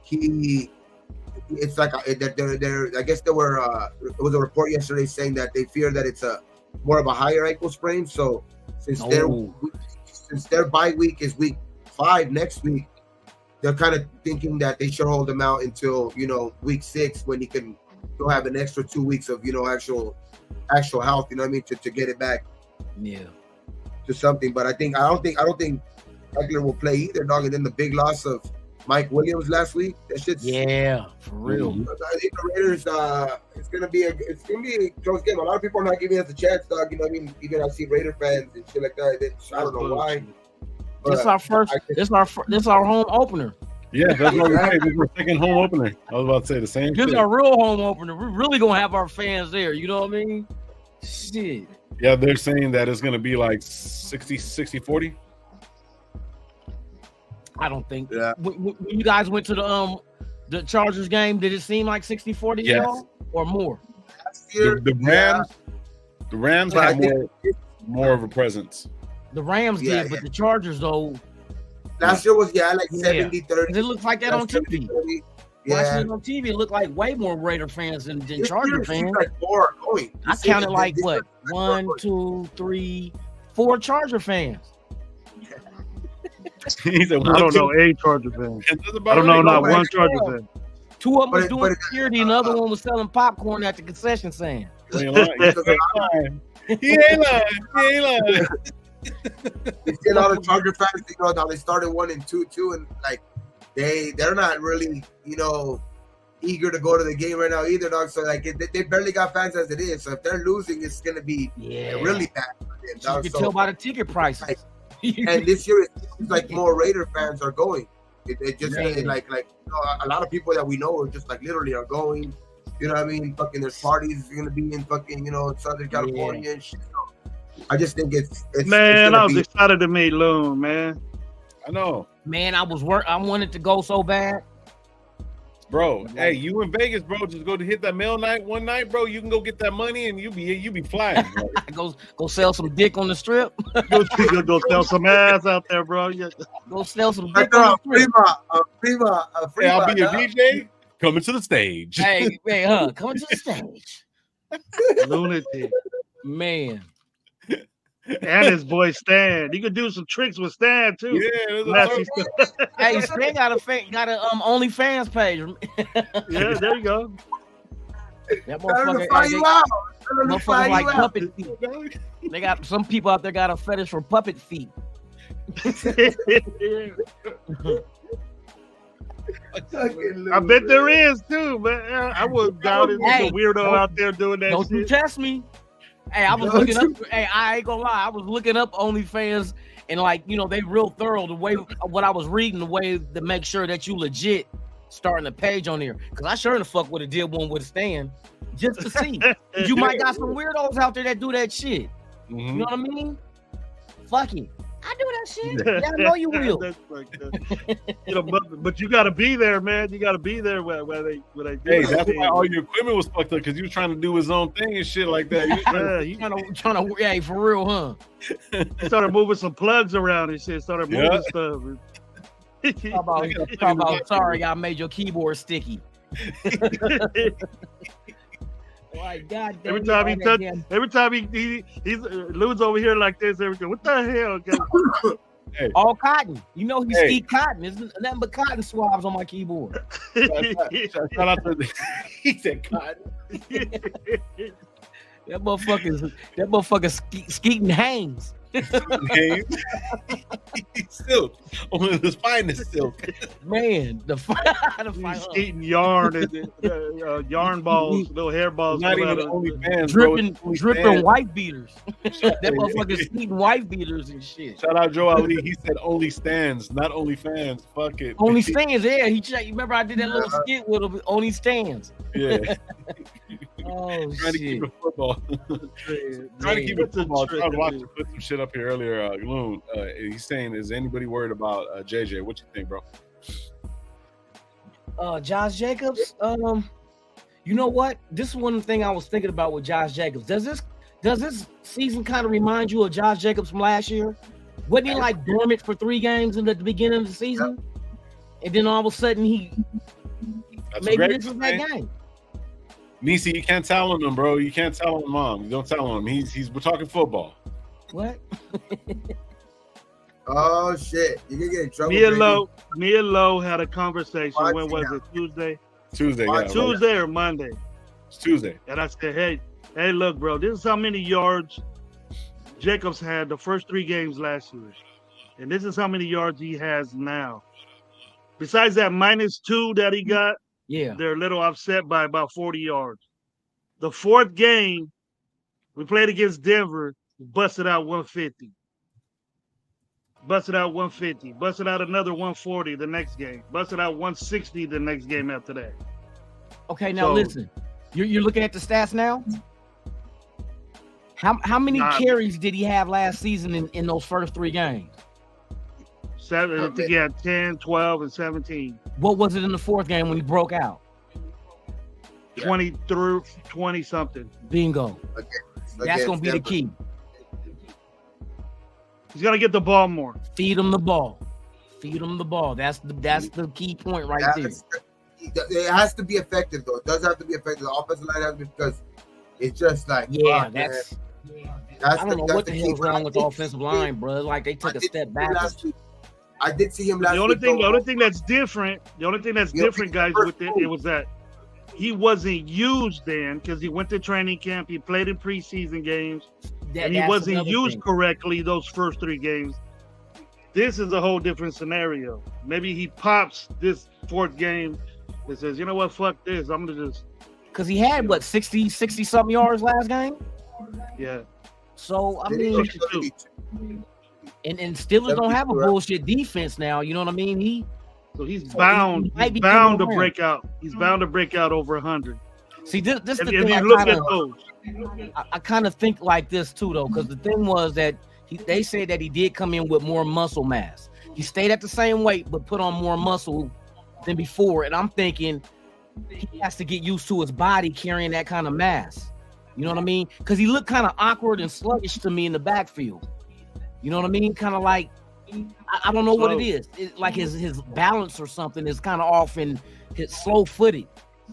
it's like I guess there were it was a report yesterday saying that they fear that it's more of a higher ankle sprain. So since their bye week is week 5 next week, they're kind of thinking that they should hold him out until week 6 when he can he'll have an extra 2 weeks of actual health. You know what I mean? To get it back. Yeah. To something, but I don't think Eckler will play either, dog. And then the big loss of Mike Williams last week. That shit's for real. I think the Raiders, it's gonna be a close game. A lot of people are not giving us a chance, dog. You know what I mean? Even I see Raider fans and shit like that. I don't know why. This is our first. This is our home opener. Yeah, that's what we're saying. This is our second home opener. I was about to say the same thing. This is our real home opener. We're really gonna have our fans there. You know what I mean? Shit. Yeah, they're saying that it's gonna be like 60-40. I don't think. Yeah. When you guys went to the Chargers game, did it seem like 60-40 y'all or more? The Rams had more of a presence. The Rams did, but the Chargers though. Last year was like 70-30. It looks like that on TV. Watching it on TV, it looked like way more Raider fans than Charger fans. Like more going. I counted like what? 1, 2, 3, 4 Charger fans. He said, I don't know a Charger fan. I don't know not one Charger fan. 2 of them was doing security, and the other one was selling popcorn at the concession stand. He ain't lying. He ain't lying. You see a lot of Charger fans, now they started 1 and 2 too, and like they're not really, eager to go to the game right now either, dog. So like they barely got fans as it is. So if they're losing, it's gonna be really bad for them, dog. You can tell by the ticket prices. And this year it seems like more Raider fans are going. It just like a lot of people that we know are just like literally are going. You know what I mean? Fucking there's parties gonna be in fucking Southern California and shit. So I just think it's man. I was excited to meet Loon, man. I know. Man, I wanted to go so bad. Bro, hey, you in Vegas, bro? Just go to hit that mail night one night, bro. You can go get that money and you be flying. go sell some dick on the strip. go sell some ass out there, bro. Yeah. Go sell some dick on the strip. I'll be a DJ coming to the stage. Hey, coming to the stage. Lunatic, man. And his boy Stan. He could do some tricks with Stan too. Yeah, hey, Stan got a OnlyFans page. Yeah, there you go. That motherfucker like puppet feet. They got some people out there got a fetish for puppet feet. I bet there is too, man. I wouldn't doubt it. There's a weirdo out there doing that. Don't you test me. Hey, I was looking up. Hey, I ain't gonna lie. I was looking up OnlyFans and they real thorough. The way what I was reading, the way to make sure that you legit starting a page on there. Because I sure the fuck would have did one with a stand just to see. You might got some weirdos out there that do that shit. Mm-hmm. You know what I mean? Fuck it. I do that shit. Yeah, I know you will. But you got to be there, man. You got to be there where they do. Hey, that's why all your equipment was fucked up because you were trying to do his own thing and shit like that. You trying to, hey, for real, huh? Started moving some plugs around and shit. Started moving stuff. Talk about sorry, I made your keyboard sticky. Like, God damn, every time he's Lou's over here like this, everything. What the hell? Hey. All cotton. You know he ski cotton. It's nothing but cotton swabs on my keyboard. Shout out to he said cotton. That motherfucker skeeting hangs. Silk, only the finest silk. Man, the eating yarn and yarn balls, little hair balls. Not even OnlyFans, dripping wife beaters. That motherfucker's eating wife beaters and shit. Shout out Joe Ali. He said only stands, not only fans. Fuck it. Only stands. Yeah, you remember I did that little skit with him. Only stands. Yeah. Oh, trying to keep it football. Trying to keep it football. I was watching, put some shit up here earlier. Loon, he's saying, is anybody worried about JJ? What you think, bro? Josh Jacobs. You know what? This is one thing I was thinking about with Josh Jacobs. Does this season kind of remind you of Josh Jacobs from last year? Wasn't he like dormant for 3 games at the beginning of the season, and then all of a sudden maybe this is that game. Nisi, you can't tell him, bro. You can't tell him, Mom. You don't tell him. We're talking football. What? Oh shit! You can get in trouble. Me and Lo had a conversation. When was it? Tuesday. Tuesday, Tuesday or Monday. It's Tuesday. And I said, hey, look, bro, this is how many yards Jacobs had the first 3 games last year. And this is how many yards he has now. Besides that -2 that he got, they're a little offset by about 40 yards. The 4th game, we played against Denver, busted out 150. Busted out 150. Busted out another 140 the next game. Busted out 160 the next game after that. Okay, now listen. You're looking at the stats now? How many carries did he have last season in those first 3 games? 7. I think he had 10, 12, and 17. What was it in the 4th game when he broke out? 20 through 20 something. Bingo. That's gonna be the key. He's gonna get the ball more. Feed him the ball. Feed him the ball. That's the key point right there. It has to be effective though. It does have to be effective. The offensive line has to be, because it's just like I don't know what the hell's wrong with the offensive line, bro. Like they took a step back. I did see him last week. The only thing that's different, guys, with it was that he wasn't used then because he went to training camp, he played in preseason games, and he wasn't used correctly those first 3 games. This is a whole different scenario. Maybe he pops this 4th game and says, you know what, fuck this. I'm gonna just because he had 60 something yards last game. Yeah. So I mean, and Steelers don't have a bullshit defense now. You know what I mean? He's bound to break out. He's bound to break out over 100. See, this is the thing. I kind of think like this too, though, because the thing was that they said that he did come in with more muscle mass. He stayed at the same weight, but put on more muscle than before. And I'm thinking he has to get used to his body carrying that kind of mass. You know what I mean? Because he looked kind of awkward and sluggish to me in the backfield. You know what I mean? Kind of like, I don't know what it is. It's like his balance or something is kind of off and his slow-footed.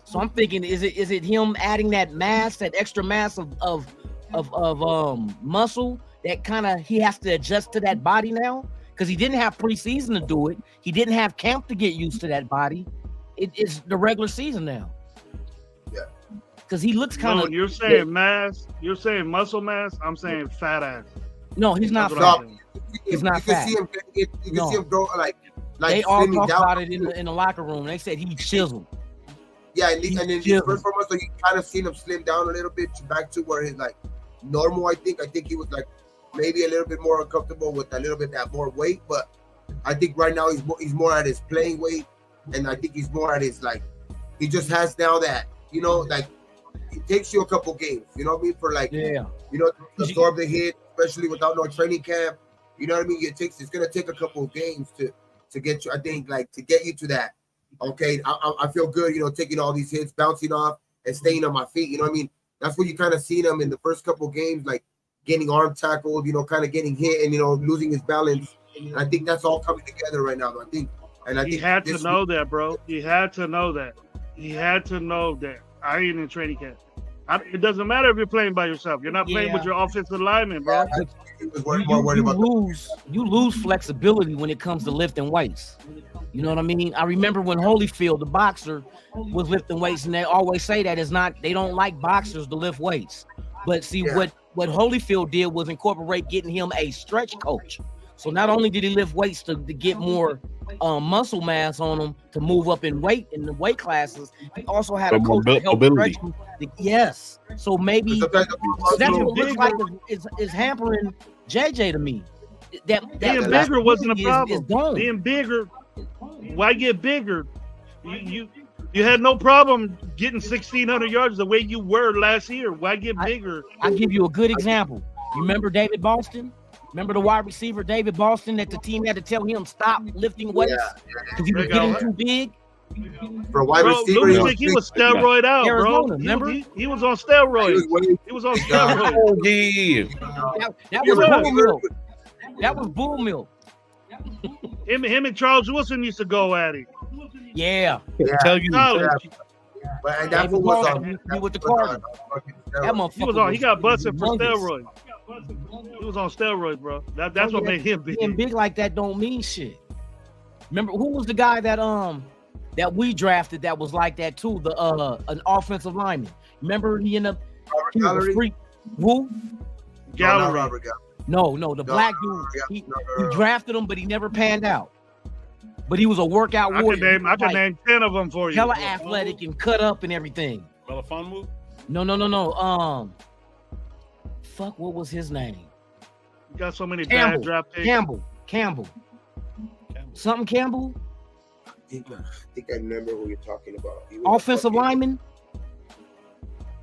So I'm thinking, is it him adding that mass, that extra mass of muscle that kind of he has to adjust to that body now? Because he didn't have preseason to do it. He didn't have camp to get used to that body. It's the regular season now. Yeah. Because he looks kind of. You're saying mass. You're saying muscle mass. I'm saying fat ass. No, he's not fat. He's not fat. You can see him grow like they all talk about it in the locker room. They said he chiseled. Yeah, and then his first 4 months, so you kind of seen him slim down a little bit back to where he's like normal. I think he was like maybe a little bit more uncomfortable with a little bit that more weight, but I think right now he's more at his playing weight, and I think he's more at his like he just has now that like it takes you a couple games, you know what I mean, for like to absorb the hit, especially without no training camp. You know what I mean? It's gonna take a couple of games to get you. I think like to get you to that. Okay, I feel good, taking all these hits, bouncing off, and staying on my feet. You know what I mean? That's what you kind of seen him in the first couple of games, like getting arm tackled, kind of getting hit and losing his balance. And I think that's all coming together right now. I think he had to know that, bro. He had to know that. I ain't in training camp. It doesn't matter if you're playing by yourself. You're not playing with your offensive lineman, bro. You lose flexibility when it comes to lifting weights. You know what I mean? I remember when Holyfield, the boxer, was lifting weights, and they always say that they don't like boxers to lift weights. But see, what Holyfield did was incorporate getting him a stretch coach. So not only did he lift weights to get more muscle mass on him to move up in weight in the weight classes, he also had a coach to help stretch him. Yes. So maybe that's what looks like is hampering JJ to me. Being bigger wasn't a problem. Being bigger, why get bigger? You had no problem getting 1,600 yards the way you were last year. Why get bigger? I'll give you a good example. You remember David Boston? Remember the wide receiver David Boston that the team had to tell him stop lifting weights because he was getting too big? For a wide receiver, he was steroid out, bro. Remember? He was on steroids. He was on steroids. That was bull milk. Him and Charles Wilson used to go at it. Yeah. Tell you. But that's what was on with the Cardinals. That motherfucker. He got busted for steroids. He was on steroids, bro. That's what made him big. Being big like that don't mean shit. Remember who was the guy that we drafted that was like that too? An offensive lineman. Remember he ended up Robert he was a Gallery? freak. Who? Gallery. Robert Gallery. No, the black dude. He drafted him, but he never panned out. But he was a workout I warrior. can name 10 of them for you. Hella athletic and cut up and everything. Melifonwu? No. Fuck, what was his name? You got so many bad draft picks. Campbell. Something Campbell? I think I remember who you're talking about. Offensive lineman.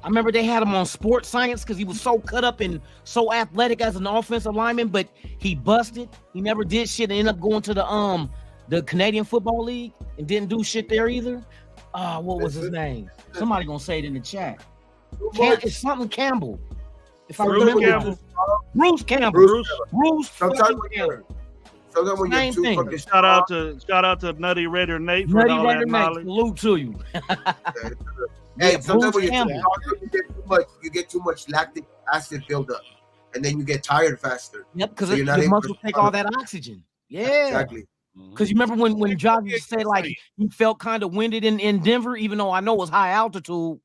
I remember they had him on sports science because he was so cut up and so athletic as an offensive lineman, but he busted. He never did shit and ended up going to the Canadian Football League and didn't do shit there either. What was his name? Somebody gonna say it in the chat. It's something Campbell. If I remember, Bruce Campbell. Bruce Sometimes Campbell. Sometimes when Same you're too thing. fucking Shout out to Nutty Raider Nate for Nutty all Raider that Nate, knowledge. salute to you. Hey, sometimes when Bruce you're Campbell. you get too much lactic acid buildup, and then you get tired faster. Yep, because So you're not the able muscles to- take all that oxygen. Yeah. Exactly. Because you remember when Josh said like he felt kind of winded in Denver, even though I know it was high altitude,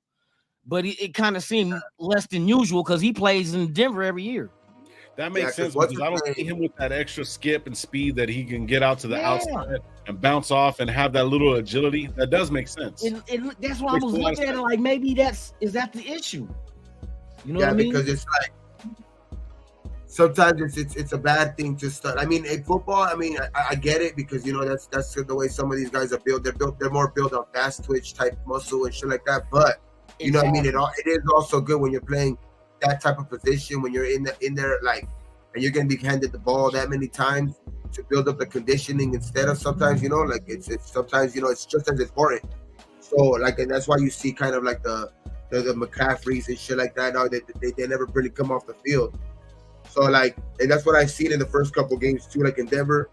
but it kind of seemed less than usual because he plays in Denver every year. That makes Yeah, sense 'cause because I don't see him with that extra skip and speed that he can get out to the outside and bounce off and have that little agility. That does make sense. That's why I Makes was a lot of looking at it like maybe is that the issue? You know Yeah, what I mean? because it's like sometimes it's a bad thing to start. I mean, in football, I mean, I get it because you know that's the way some of these guys are built. They're more built on fast twitch type muscle and shit like that. But you know what I mean? It is also good when you're playing that type of position when you're in there like, and you're gonna be handed the ball that many times to build up the conditioning instead of sometimes you know like it's sometimes you know it's just as important. So like, and that's why you see kind of like the McCaffreys and shit like that. Now they never really come off the field. So like, and that's what I've seen in the first couple games too. Like in Denver,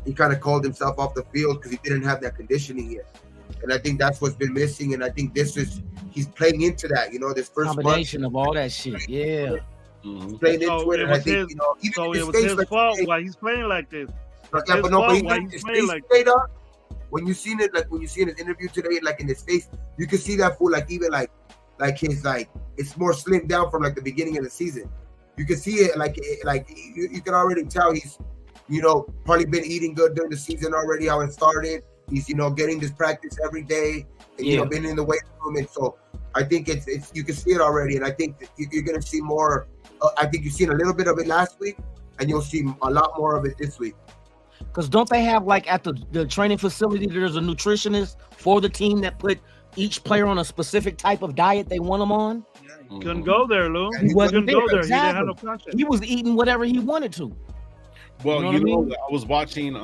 he kind of called himself off the field because he didn't have that conditioning yet. And I think that's what's been missing. And I think he's playing into that. You know, this first combination of all that shit. Yeah. He's playing into it. And I think, you know, even so his it was face, his like, fault why he's playing like this. Yeah, but no, but his face straight up. When you seen it, like when you see in his interview today, like in his face, you can see that fool, like even like his like it's more slimmed down from like the beginning of the season. You can see it like you can already tell he's, you know, probably been eating good during the season already. How it started, he's, you know, getting this practice every day, and you know, been in the weight room, and so I think it's you can see it already, and I think that you're gonna see more. I think you've seen a little bit of it last week, and you'll see a lot more of it this week. Because don't they have like at the training facility, there's a nutritionist for the team that put each player on a specific type of diet they want them on? Couldn't go there, Lou. He wasn't couldn't go there. Exactly. He didn't have no contract. He was eating whatever he wanted to. Well, you know I was watching.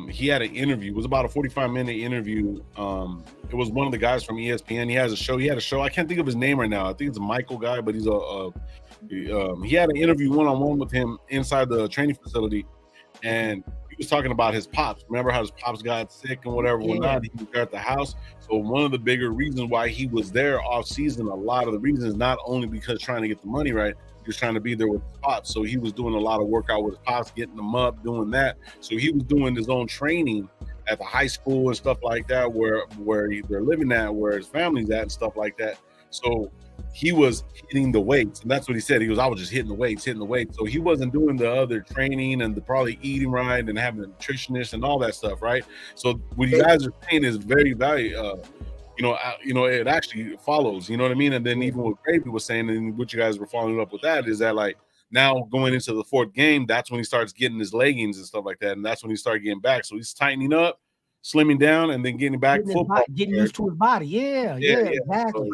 He had an interview. It was about a 45-minute interview. It was one of the guys from ESPN. He had a show. I can't think of his name right now. I think it's a Michael guy, but he's he had an interview one-on-one with him inside the training facility, and he was talking about his pops. Remember how his pops got sick and whatever, whatnot. He was there at the house. So one of the bigger reasons why he was there off season, a lot of the reasons, not only because trying to get the money right, he was trying to be there with his pops. So he was doing a lot of workout with his pops, getting them up, doing that. So he was doing his own training at the high school and stuff like that, where they're living at, where his family's at and stuff like that. So he was hitting the weights, and that's what he said. He was, I was just hitting the weights. So he wasn't doing the other training and the probably eating right and having a nutritionist and all that stuff, right? So what you guys are saying is very valuable. It actually follows. You know what I mean? And then even what Gravy was saying, and what you guys were following up with that, is that like now going into the fourth game, that's when he starts getting his leggings and stuff like that, and that's when he started getting back. So he's tightening up, slimming down, and then getting back football, getting used to his body. Yeah, exactly.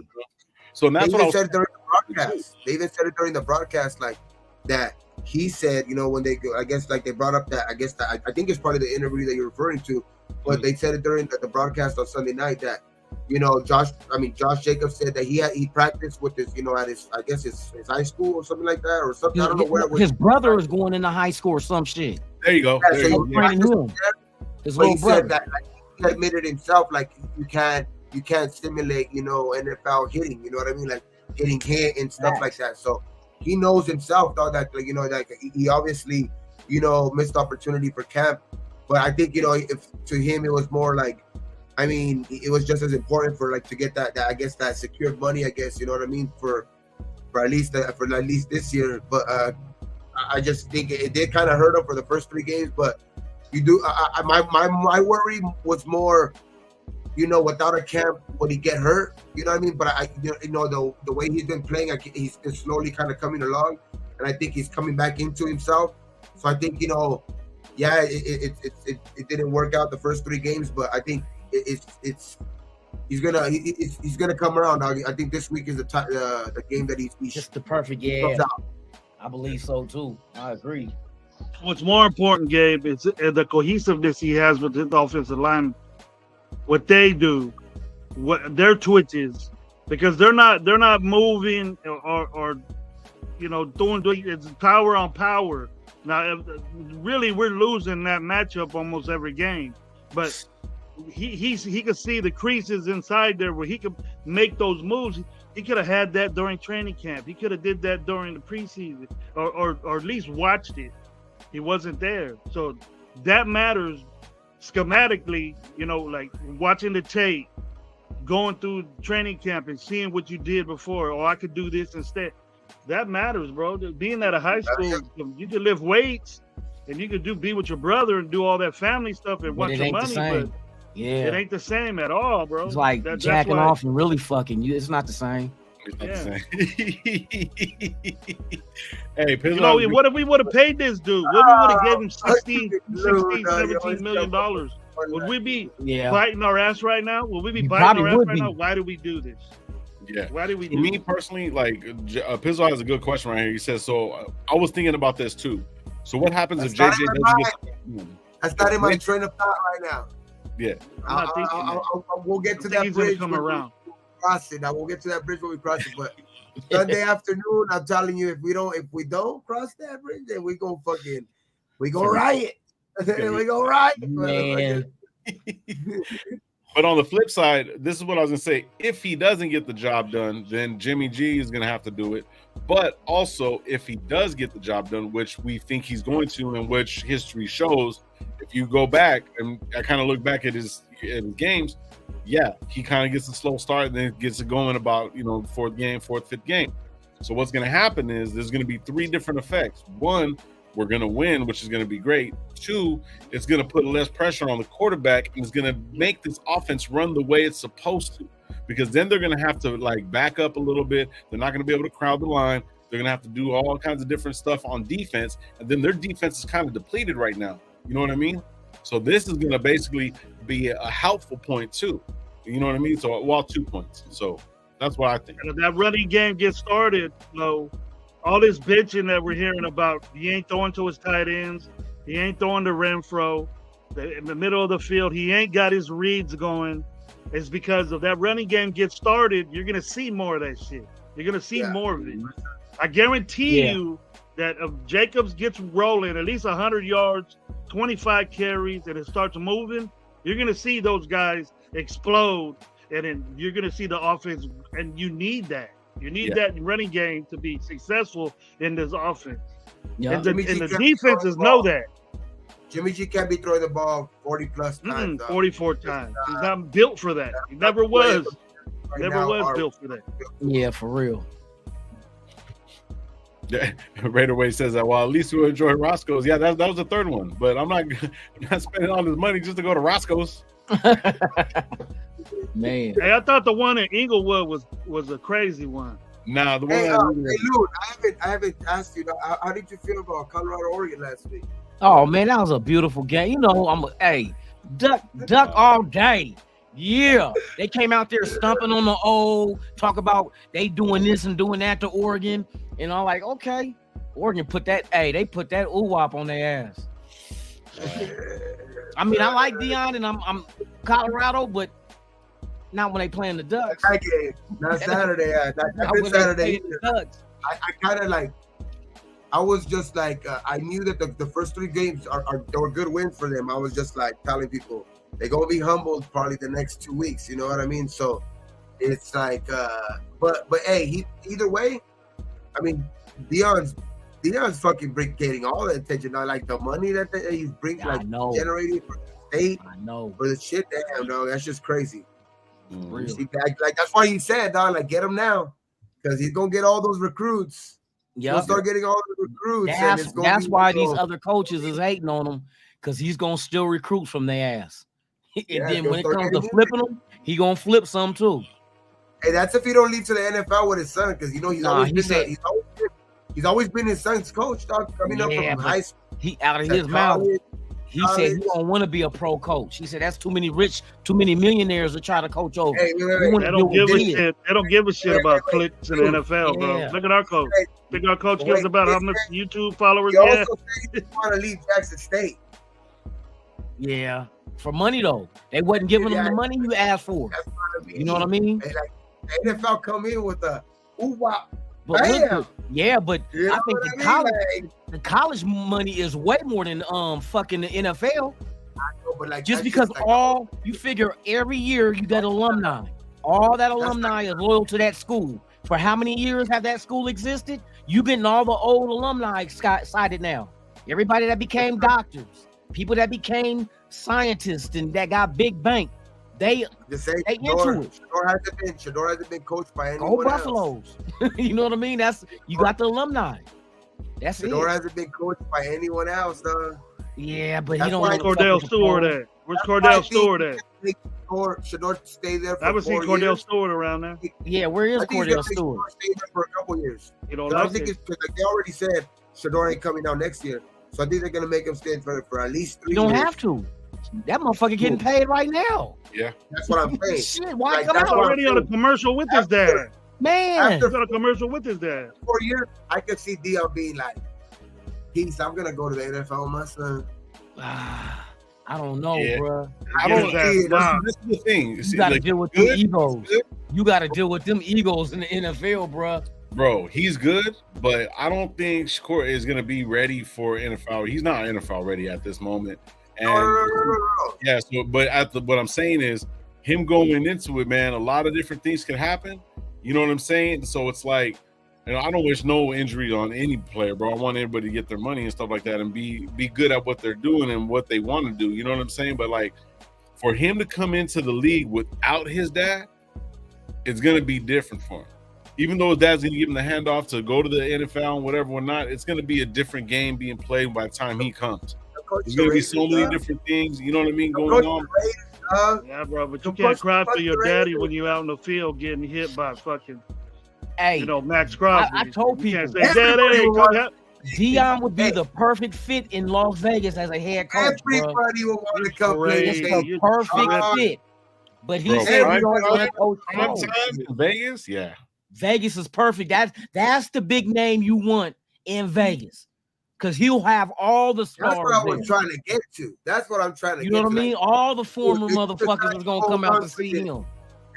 So that's what I said during the broadcast. They even said it during the broadcast, like that. He said, you know, when they go, I guess like they brought up that. I think it's part of the interview that you're referring to, but they said it during the broadcast on Sunday night that, you know, Josh Jacobs said that he practiced with his, you know, at his high school or something like that or something. I don't know where it was. His brother is going into high school or some shit. There you go. Yeah, His but little he brother. said that, like, he admitted himself, like you can't simulate, you know, NFL hitting, you know what I mean, like getting hit and stuff like that. So he knows himself, though, that, like, you know, like he obviously, you know, missed opportunity for camp. But I think, you know, if to him it was more like I mean, it was just as important for like to get that I guess that secured money. I guess you know what I mean for at least this year. But I just think it did kind of hurt him for the first 3 games. But you do. My worry was more, you know, without a camp, would he get hurt? You know what I mean? But you know, the way he's been playing, he's slowly kind of coming along, and I think he's coming back into himself. So I think, you know, yeah, it didn't work out the first 3 games, but I think he's gonna come around. I think this week is the game that he's just the perfect. Yeah, I believe so too. I agree. What's more important, Gabe, is the cohesiveness he has with his offensive line. What they do, what their twitches, because they're not moving or you know doing it's power on power. Now, really, we're losing that matchup almost every game, but he could see the creases inside there where he could make those moves. He could have had that during training camp. He could have did that during the preseason, or at least watched it. He wasn't there, so that matters schematically. You know, like watching the tape, going through training camp, and seeing what you did before. Oh, I could do this instead. That matters, bro. Being at a high school, you can lift weights and you can be with your brother and do all that family stuff and watch your money, but it ain't the same at all, bro. It's like jacking off and really fucking you. It's not the same. Hey, you know, what if we would have paid this dude? What if we would have gave him 16, $17 million? Would we be biting our ass right now? Would we be biting our ass right now? Why do we do this? Yeah. Why do we do Me personally, like, Pizzo has a good question right here. He says, so I was thinking about this too. So what happens if JJ doesn't get... That's not in my train of thought right now. Yeah. We'll get to that bridge. Come around. Cross it. Now we'll get to that bridge when we cross it. But Sunday afternoon, I'm telling you, if we don't cross that bridge, then we gonna riot. We go riot, man. But on the flip side, this is what I was gonna say. If he doesn't get the job done, then Jimmy G is gonna have to do it. But also, if he does get the job done, which we think he's going to, and which history shows, if you go back and I kind of look back at his games, yeah, he kind of gets a slow start and then gets it going about, you know, fourth, fifth game. So what's going to happen is there's going to be 3 different effects. 1, we're going to win, which is going to be great. 2, it's going to put less pressure on the quarterback and it's going to make this offense run the way it's supposed to, because then they're going to have to like back up a little bit. They're not going to be able to crowd the line. They're going to have to do all kinds of different stuff on defense. And then their defense is kind of depleted right now. You know what I mean? So this is going to basically be a helpful point too. You know what I mean? So, well, 2 points. So that's what I think. And if that running game gets started, you know, all this bitching that we're hearing about, he ain't throwing to his tight ends. He ain't throwing to Renfro. In the middle of the field, he ain't got his reads going. It's because if that running game gets started, you're going to see more of that shit. You're going to see more of it. I guarantee you that if Jacobs gets rolling at least 100 yards, 25 carries, and it starts moving, you're going to see those guys explode, and then you're going to see the offense, and you need that. You need that running game to be successful in this offense. Yeah. And the defenses know that. Jimmy G can't be throwing the ball 40 plus times. 44 times. He's not built for that. He never was. Never was built for that. Yeah, for real. Raider Way says that. Well, at least we'll enjoy Roscoe's. Yeah, that was the 3rd one. But I'm not spending all this money just to go to Roscoe's. Man, hey, I thought the one in Inglewood was a crazy one. Nah, the one. Hey, Lou, I haven't asked you. How did you feel about Colorado Oregon last week? Oh man, that was a beautiful game. You know, duck all day. Yeah, they came out there stumping on the O, talk about they doing this and doing that to Oregon, and I'm like, okay, Oregon they put that ooh-wop on their ass. I mean, I like Deion and I'm Colorado, but not when they playing the Ducks. Not Saturday. Not Saturday. I kind of like. I was just like, I knew that the first 3 games they were good wins for them. I was just like telling people they're gonna be humbled probably the next 2 weeks. You know what I mean? So it's like, but hey, either way, I mean, Deion's fucking getting all the attention. I like the money that he's bringing, generating for the State. I know. For the shit, damn, dog. That's just crazy. Real. See, like that's why he said, dog, like get him now, because he's gonna get all those recruits. Yeah, He'll start getting all the recruits. That's why these other coaches is hating on him, because he's gonna still recruit from their ass. And then when it comes to flipping them, he gonna flip some too. Hey, that's if he don't leave to the NFL with his son, because you know he's always been his son's coach, dog. Coming up from high school, he out of his mouth. He said he don't want to be a pro coach. He said that's too many millionaires to try to coach over. Hey, they don't give a shit. They don't give a shit about clicks in the NFL, bro. Look at our coach. Think our coach gives about how much YouTube followers he has. Also said he want to leave Jackson State. Yeah, for money though. They wasn't giving him the money you asked for. You know what I mean? Hey, like, the NFL come in with a ooh-wah. But I think the college money is way more than fucking the NFL. I know, but like just because you figure every year you got alumni. All that alumni is loyal to that school. For how many years have that school existed? You've been all the old alumni excited now. Everybody that became doctors, people that became scientists and that got big bank. They into it. Shador hasn't been coached by anyone. Go Buffaloes. You know what I mean? You got the alumni. That's Shador it. hasn't been coached by anyone else, though. Yeah, but he don't. Where's Cordell Stewart at? Where's Cordell Stewart at? Shador stay there for I haven't seen Cordell Stewart around there. Yeah, where is Cordell Stewart? Stay there for a couple years. You don't like I think it's because they already said Shador ain't coming down next year, so I think they're gonna make him stay for at least 3 years. You don't have to. That motherfucker getting paid right now. Yeah, that's what I'm saying. Shit, why come out already on a commercial with his dad? Man, he's on a commercial with his dad. 4 years, I could see Dion being like, "Peace, I'm gonna go to the NFL, my son." I don't know, bro. I don't see it. This is the thing. You gotta deal with them egos. You gotta deal with them egos in the NFL, bro. Bro, he's good, but I don't think Shakur is gonna be ready for NFL. He's not NFL ready at this moment. And yeah, so what I'm saying is him going into it, man, a lot of different things can happen. You know what I'm saying? So it's like, I don't wish no injury on any player, bro. I want everybody to get their money and stuff like that and be good at what they're doing and what they want to do. You know what I'm saying? But like for him to come into the league without his dad, it's gonna be different for him. Even though his dad's gonna give him the handoff to go to the NFL and whatever or not, it's gonna be a different game being played by the time he comes. There's gonna be so many different things, you know what I mean, going on. Yeah, bro, but you can't cry for your daddy when you're out in the field getting hit by fucking, Max Crosby. I told people, you can't say, Daddy, come help. Dion would be the perfect fit in Las Vegas as a head coach. Everybody will want to come play. It's the perfect fit. But he said we don't want to coach in Vegas. Yeah, Vegas is perfect. That's the big name you want in Vegas. Because he'll have all the stars. That's what I was trying to get to. That's what I'm trying to get to. You know what I mean? All the former motherfuckers are going to come out to see him.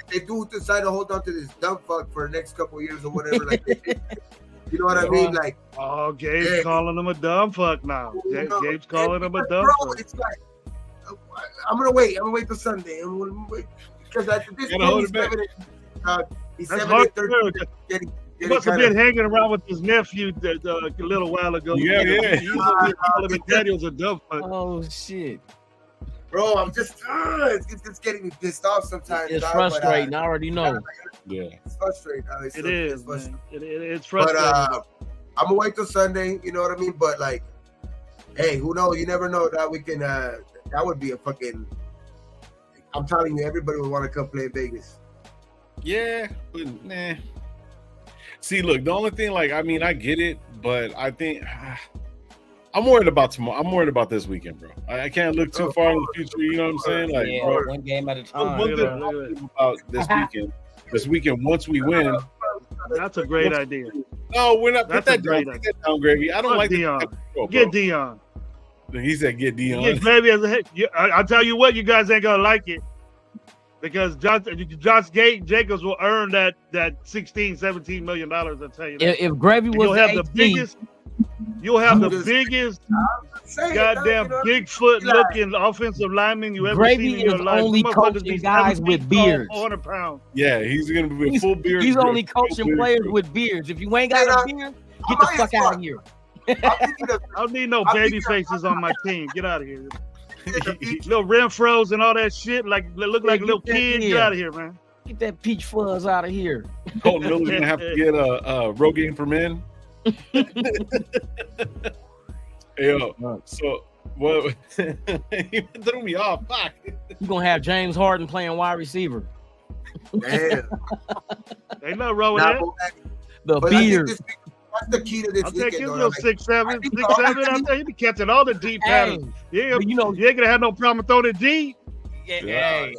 If they do decide to hold on to this dumb fuck for the next couple of years or whatever, like you know what I mean? Like, Gabe's calling him a dumb fuck now. Gabe's calling him a dumb fuck. It's like, I'm gonna wait. I'm gonna wait till Sunday. I'm gonna wait because at this point he's 7-13. He must have been hanging around with his nephew a little while ago. Yeah. He was calling him Daniel's a dumb fuck. Oh shit, bro! I'm just it's getting me pissed off sometimes. It's frustrating. I already know. Yeah, it's frustrating. It's frustrating. But I'm gonna wait till Sunday. You know what I mean? But like, hey, who knows? You never know that we can. That would be a fucking. I'm telling you, everybody would want to come play in Vegas. Yeah, but nah. See, look, the only thing, I get it, but I think I'm worried about tomorrow. I'm worried about this weekend, bro. I can't look too far in the future. You know what I'm saying? Like, yeah, bro, one game at a time. One thing about this weekend, once we win, that's a great idea. No, we're not. Put that down, Gravy. I don't like Dion. Get Dion. He said, "Get Dion." Get Gravy as a head. I'll tell you what, you guys ain't gonna like it. Because Josh Jacobs will earn that $16-17 million. I'll tell you that. If Gravy was you'll have the biggest goddamn Bigfoot looking offensive lineman you ever seen in your life. Only coaching guys with beards. 400 pounds. Yeah, he's gonna be a full beard. He's only coaching players with beards. If you ain't got a beard, get the fuck out of here. I don't need no baby faces on my team. Get out of here. Little Renfros and all that shit. Like look like little kids. Get out of here, man. Get that peach fuzz out of here. Colton Miller's gonna have to get a Rogaine for men. Yo, so what? He threw me off. Fuck. You're gonna have James Harden playing wide receiver. Damn. Ain't nothing wrong with that. The beard. That's the key to this I'll weekend. take his Though. little Like, 6'7", 6'7". I think he be catching all the deep patterns. Yeah, but you ain't gonna have no problem throwing it deep. Hey,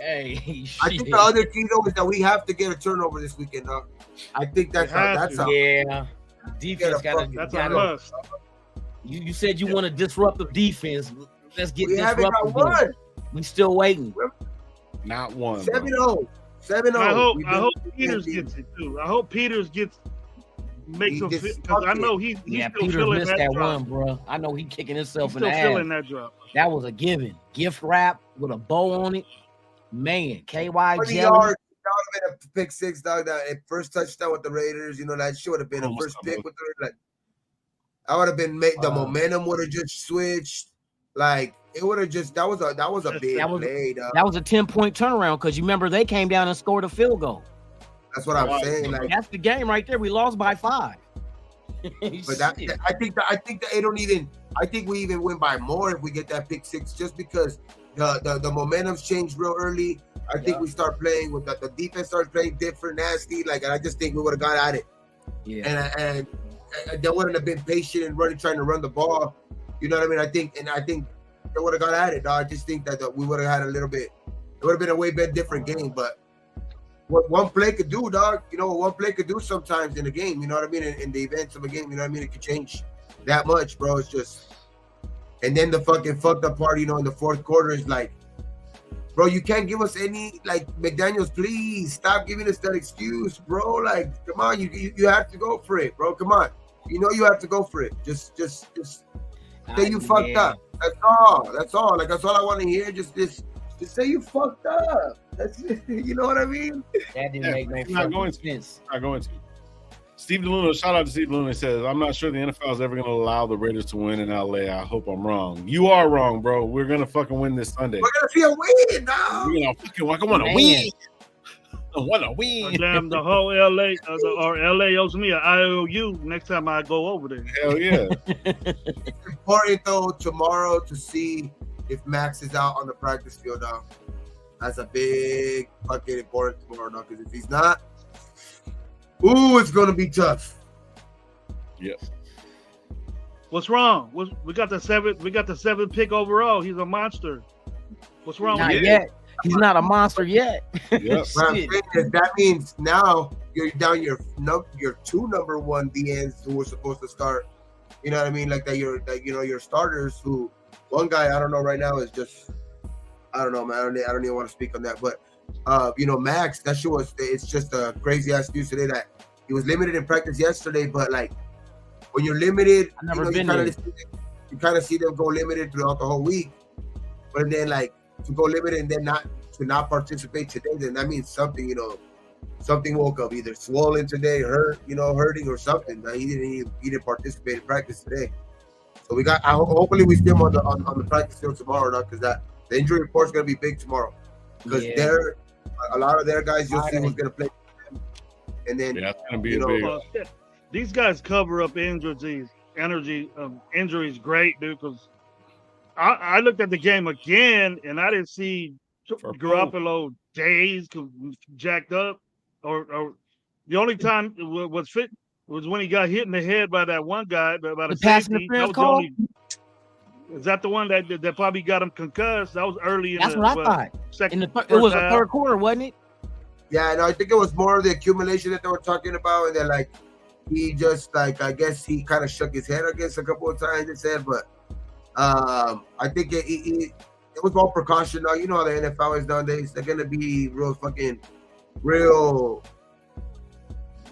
I think the other key though is that we have to get a turnover this weekend. Dog. I think that's defense got that's a must. You said you want a disruptive defense. Let's get haven't got disruptive. one. We still waiting. Not one. 7-0. 7-0. I hope Peters gets it too. I hope Peters makes him fit, because I know he's still Peters feeling missed that one, bro. I know he kicking himself in the ass. Still feeling that drop. That was a given. Gift wrap with a bow on it. Man, KY 20 jelly. yards. That would have been a pick six, dog. That first touchdown with the Raiders, you know, that should have been a first pick with the like. I would have been the momentum would have just switched. Like it would have just that was a big play, dog. That was a 10-point turnaround because you remember they came down and scored a field goal. That's what I'm saying. Like that's the game right there. We lost by 5. But I think that it don't even. I think we even win by more if we get that pick six, just because the momentum's changed real early. I think we start playing with the defense started playing different, nasty. Like, and I just think we would have got at it. Yeah. And they wouldn't have been patient and trying to run the ball. You know what I mean? I think they would have got at it. Dog. I just think that we would have had a little bit. It would have been a way better different game. But what one play could do, dog. You know what one play could do sometimes in a game. You know what I mean? In the events of a game, you know what I mean? It could change that much, bro. It's just. And then the fucking fucked up part, you know, in the fourth quarter is like, bro, you can't give us any, like, McDaniels, please stop giving us that excuse, bro. Like, come on, you have to go for it, bro. Come on. You know you have to go for it. Just say you fucked up. That's all. That's all. Like, that's all I want to hear. Just say you fucked up. That's it. You know what I mean? That didn't make no sense. Not going to. Steve DeLuna, shout out to Steve DeLuna, says, I'm not sure the NFL is ever going to allow the Raiders to win in LA. I hope I'm wrong. You are wrong, bro. We're going to fucking win this Sunday. We're going to see a win, dog. We're going to fucking want to win. I want to win. Damn, the whole LA, or LA owes me an IOU next time I go over there. Hell yeah. It's important, though, tomorrow to see if Max is out on the practice field, dog. That's a big fucking important tomorrow, dog, because if he's not, it's gonna be tough. Yes. What's wrong? We got the seventh pick overall. He's a monster. What's wrong Not with yet. He's not a monster yet. Yep. What I'm saying is that means now you're down your two number one DNs who were supposed to start. You know what I mean? Like that your starters who one guy I don't know right now is just I don't know, man. I don't even want to speak on that, but. Max, that shit it's just a crazy ass news today that he was limited in practice yesterday, but like when you're limited, you kind of see them go limited throughout the whole week. But then like to go limited and then not participate today, then that means something, something woke up, either swollen today, hurting or something. He didn't participate in practice today. So hopefully we see him on the practice field tomorrow, because the injury report's gonna be big tomorrow. Because a lot of their guys you'll see who's gonna play, and then it's gonna be a big. These guys cover up injuries great, dude. Because I looked at the game again and I didn't see Garoppolo dazed, jacked up, or the only time was fit was when he got hit in the head by that one guy, by the safety. Is that the one that probably got him concussed? That was early in That's what I thought. It was a third quarter, wasn't it? Yeah, no, I think it was more of the accumulation that they were talking about, and then like he just I guess he kind of shook his head, I guess, a couple of times. It said, but I think it was all precaution. Now you know how the NFL is nowadays. They're gonna be real.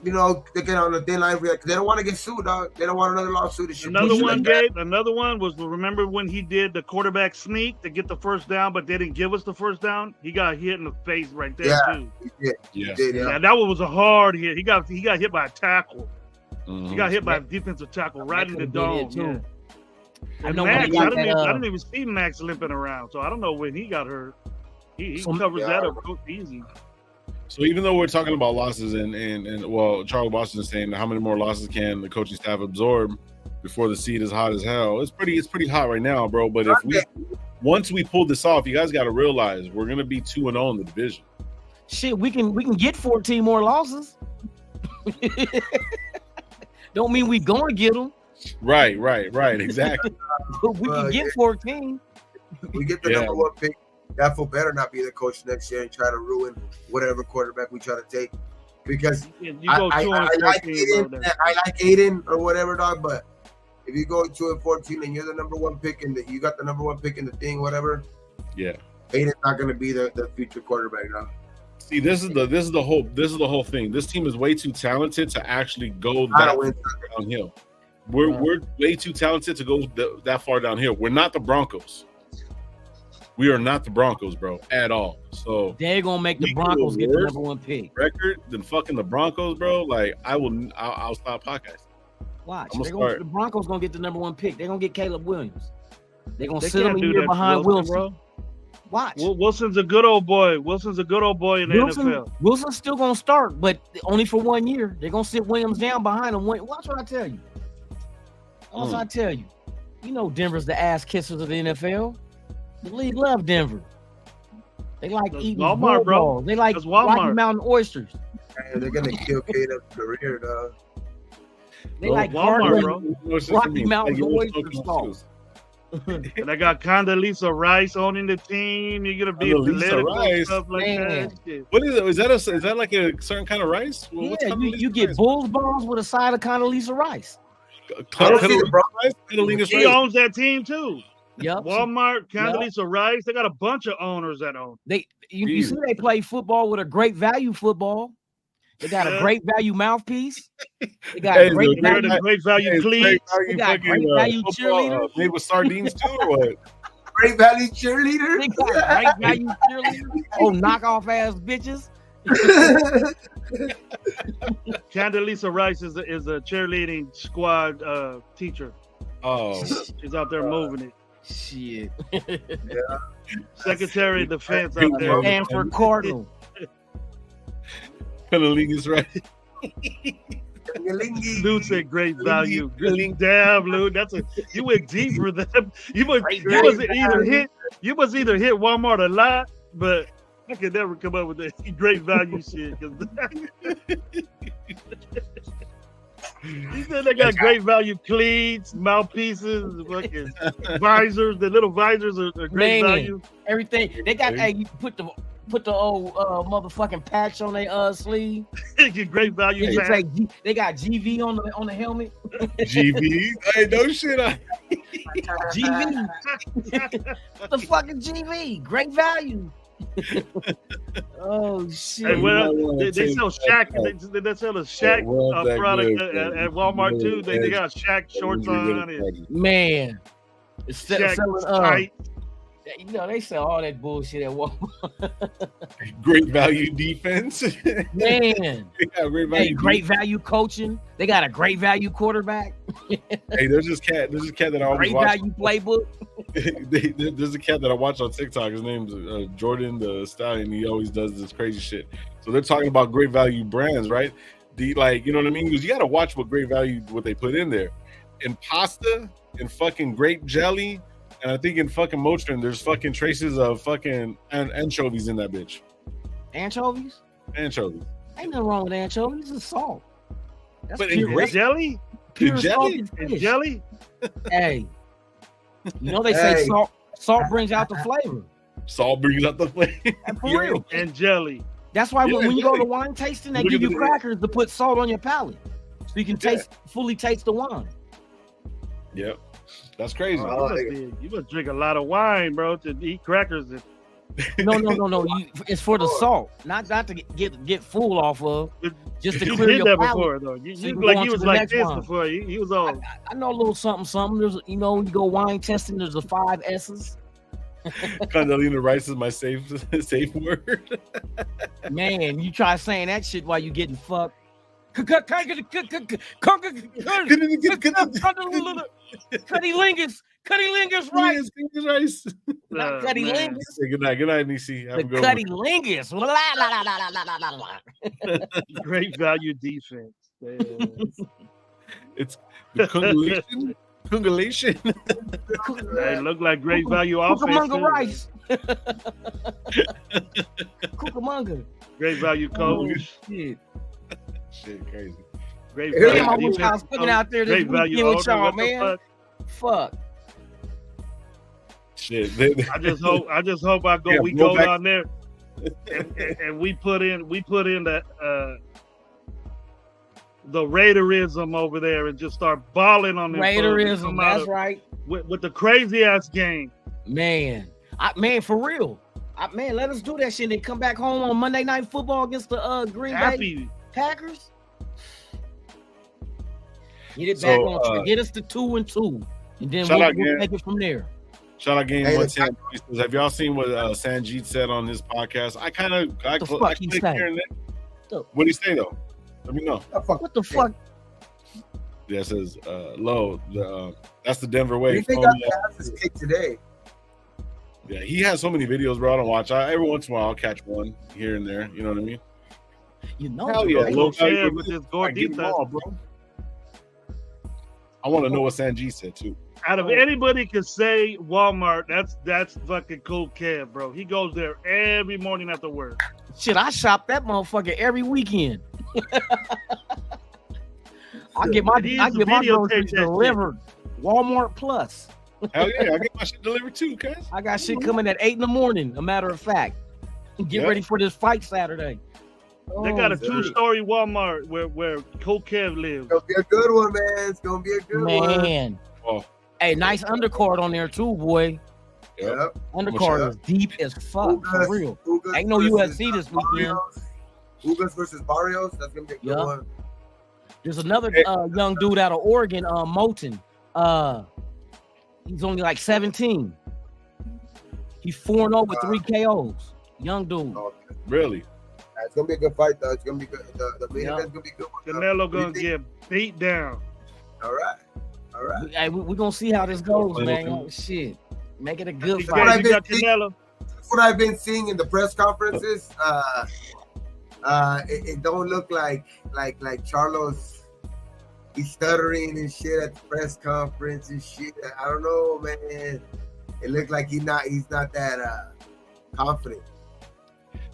They get on the thin line because they don't want to get sued, dog. They don't want another lawsuit. Another one was, remember when he did the quarterback sneak to get the first down, but they didn't give us the first down? He got hit in the face right there, too. He did. Yeah, that one was a hard hit. He got hit by a tackle. Mm-hmm. He got hit by a defensive tackle right in the dome. And know Max, when I he didn't, got even, that, I didn't even see Max limping around, so I don't know when he got hurt. He So- covers Yeah. that up real easy. So even though we're talking about losses and well, Charlie Boston is saying how many more losses can the coaching staff absorb before the seat is hot as hell. It's pretty hot right now, bro. But if once we pull this off, you guys got to realize we're gonna be 2-0 in the division. shit, we can get 14 more losses. Don't mean we gonna get them, Right, exactly. but we can get 14. We get the number one pick. That fool better not be the coach next year and try to ruin whatever quarterback we try to take. Because You go 2 I and like 14, Aiden, bro. I like Aiden or whatever, dog. But if you go 2 and 14 and you're the number one pick and you got the number one pick in the thing, whatever, Yeah. Aiden's not going to be the future quarterback now. See, this is the whole thing. This team is way too talented to actually go I that don't win. downhill. We're way too talented to go that far downhill. We're not the Broncos. We are not the Broncos, bro, at all. So They're gonna make the We Broncos do get the worse. number one pick. record than fucking the Broncos, bro. Like I'll stop podcasting. Watch, I'ma the start. Broncos gonna get the number one pick. They're gonna get Caleb Williams. They're gonna They sit him can't a do year that, behind Wilson. bro. Watch. Wilson's a good old boy. in the NFL. Wilson's still gonna start, but only for 1 year. They're gonna sit Williams down behind him. Watch what I tell you. Watch what I tell you. You know Denver's the ass kissers of the NFL. The league love Denver. They like That's eating Walmart, bro. balls. They like That's Walmart. Rocky Mountain oysters. Man, they're going to kill Caleb's career, dog. They like Walmart, garlic. bro. Rocky Mountain oyster sauce. And I got Condoleezza Rice owning the team. You're gonna be Condoleezza political Rice? stuff like Man. that. Shit. What is it? Is that like a certain kind of rice? Well, what's Yeah, Condoleezza you get rice? Bull's balls with a side of Condoleezza Rice. I don't see the Condoleezza rice? Condoleezza He rice? owns that team too. Yep. Walmart, Condoleezza Rice. They got a bunch of owners that own. You see they play football with a great value football. They got a Yeah. great value mouthpiece. They got Hey, great the They're value. the great value Hey, cleats. great value They got fucking, great value football, cheerleaders. made with sardines too, or what? Great Valley cheerleader. They got great value cheerleaders. Oh, knockoff ass bitches. Condoleezza Rice is a cheerleading squad teacher. Oh, She's out there moving it. Shit. Secretary of Defense out there. Stanford Cardinal. Condoleezza rice. Lou said great value. Damn, Lou, you went deep for them. You must either hit Walmart a lot, but I could never come up with that great value shit. He said they got great value cleats, mouthpieces, fucking visors. The little visors are great value. Everything they got. Hey, you put the old motherfucking patch on their sleeve. Great value. They, just say they got GV on the helmet. GV? Hey, no shit. GV. What the fucking GV? Great value. Oh shit! Hey, well, they sell Shaq. They sell a Shaq product at Walmart too. They got Shaq shorts on. And Man, it's Shaq selling tight. You know they sell all that bullshit at Walmart. Great value defense. Man, great value coaching. They got a great value quarterback. Hey, there's this cat that I always Great watch. value playbook. There's a cat that I watch on TikTok. His name's Jordan the Stallion. He always does this crazy shit. So they're talking about great value brands, right? You know what I mean? Because you got to watch what great value what they put in there. In pasta, in fucking grape jelly, and I think in fucking Motrin, there's fucking traces of fucking anchovies in that bitch. Anchovies? Anchovies. Ain't nothing wrong with anchovies. It's salt. That's But pure, in jelly? pure jelly? salted And fish. jelly? Hey, you know they say salt brings out the flavor. Salt brings out the flavor. And for real. And jelly. That's why when you go jelly. to wine tasting, they Look give at you the- crackers to put salt on your palate, so you can fully taste the wine. Yep. That's crazy. You must drink a lot of wine, bro, to eat crackers. No. It's for the salt, not to get full off of, just to You clear did your that palate. before, though. So You you can like go he on was to the like next this one. before. He was all. I know a little something. There's, when you go wine testing, there's the 5 S's. Condoleezza Rice is my safe word. Man, you try saying that shit while you getting fucked. Cutty-lingus rice. Not cutty-lingus. Good night, Nisi. The cutty-lingus. Great value defense. It's the Congolation. They look like great value offense. Cucamonga rice. Cucamonga. Great value coach. Shit. Shit, crazy. Great Damn, I value wish I was cooking out there this weekend with y'all, man. Fuck. Shit. I just hope we go down there and we put in the Raiderism over there and just start balling on them. Raiderism, that's right. With the crazy ass game. Man, for real. Man, let us do that shit and come back home on Monday Night Football against the Green Bay Packers. Get it back on. Get us to 2-2, and then we'll take it from there. Shout out Game 110. Have y'all seen what Sanjeet said on his podcast? I clicked here and there. What did he say though? Let me know. What the fuck? Yeah, it says low. That's the Denver way. He got the asses kicked today. Yeah, he has so many videos, bro. I don't watch. Every once in a while, I'll catch one here and there. You know what I mean? Hell yeah, low share with this gordita, bro. I want to know what Sanjeet said too. Out of anybody could say Walmart, that's fucking cool Kev, bro. He goes there every morning after work. Shit, I shop that motherfucker every weekend. I get my groceries delivered. Walmart Plus. Hell yeah, I get my shit delivered too, cuz. I got shit coming at 8 in the morning, a matter of fact. Get ready for this fight Saturday. They got a 2-story Walmart where Cool Kev lives. It's gonna be a good one, man. It's gonna be a good one. Man. Hey, nice undercard on there too, boy. Yep. Undercard is deep as fuck, for real. Ain't no UFC this weekend. Ugas versus Barrios. That's gonna be a good one. There's another young dude out of Oregon, Moulton. He's only like 17. He's 4-0 with 3 KOs. Young dude. Really? It's gonna be a good fight, though. It's gonna be good. The main event's gonna be good. Canelo gonna get beat down. All right. Hey, we're gonna see how this goes, man. Oh, shit. Make it a good fight. What I've been seeing in the press conferences, it don't look like Charlo's. He's stuttering and shit at the press conference and shit. I don't know, man. It looks like he's not that confident.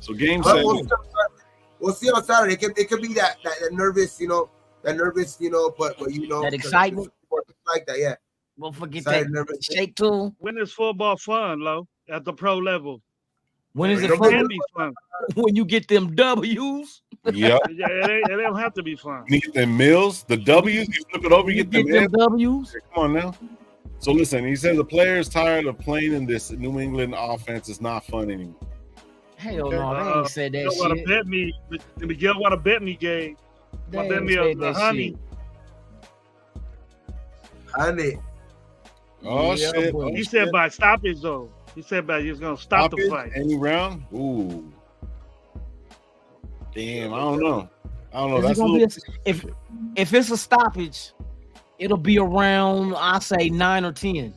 So game 7. We'll see on Saturday. It could be that nervous, but that excitement. Like that, yeah. Well, forget that shake tool. When is football fun, Lo? At the pro level. When is it fun? It can be fun. When you get them W's. Yep. Yeah, it don't have to be fun. You get them meals, the W's, you flip it over, you get them W's. Come on now. So listen, he says the player is tired of playing in this New England offense. It's not fun anymore. Hell no, they ain't said that shit. Want to bet me? Miguel want to bet me, Gabe. Want to bet me a honey? Honey. Oh shit! He said by stoppage though. He said by he's gonna stop the fight. Any round? Ooh. Damn, I don't know. That's if it's a stoppage, it'll be around, I say 9 or 10.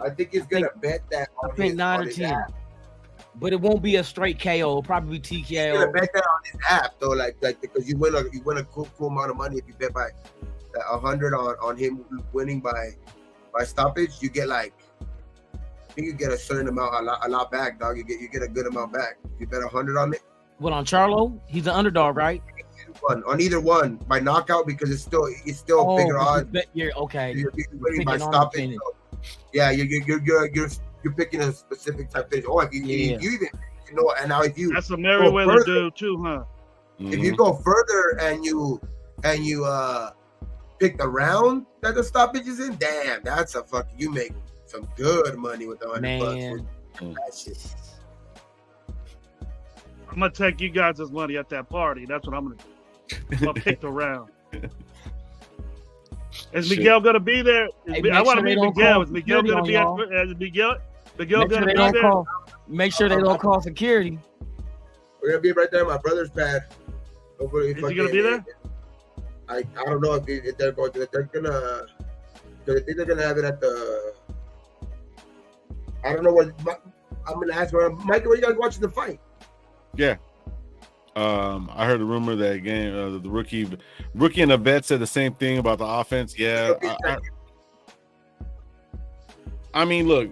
I think he's gonna bet that. I think 9 or 10. But it won't be a straight KO. It'll probably be TKO. He's gonna bet that on his app though, like because you win a cool amount of money if you bet by 100 on him winning by stoppage. You get I think you get a certain amount, a lot back, dog. You get a good amount back. You bet 100 on it. What, on Charlo? He's an underdog, right? On either one by knockout because it's still bigger odds. You're okay. You're winning by stopping. So, yeah, you're picking a specific type of finish. If you even and now if you that's a Merriweather dude too, huh? If you go further and you pick the round that the stoppage is in, damn, that's a fucking, you make some good money with the $100 bucks. That shit. I'm gonna take you guys' money at that party. That's what I'm gonna do. I'm gonna pick the round. Is Miguel gonna be there? I want to meet Miguel. Is Miguel gonna be at Miguel gonna be there? Make sure they don't call security. We're gonna be right there at my brother's pad. Is he gonna be there? I don't know if they're going to. They're gonna. I think they're gonna have it at the. I don't know what. I'm gonna ask Mike. Were you guys watching the fight? Yeah. I heard a rumor that the rookie and the vet said the same thing about the offense. Yeah. I mean, look,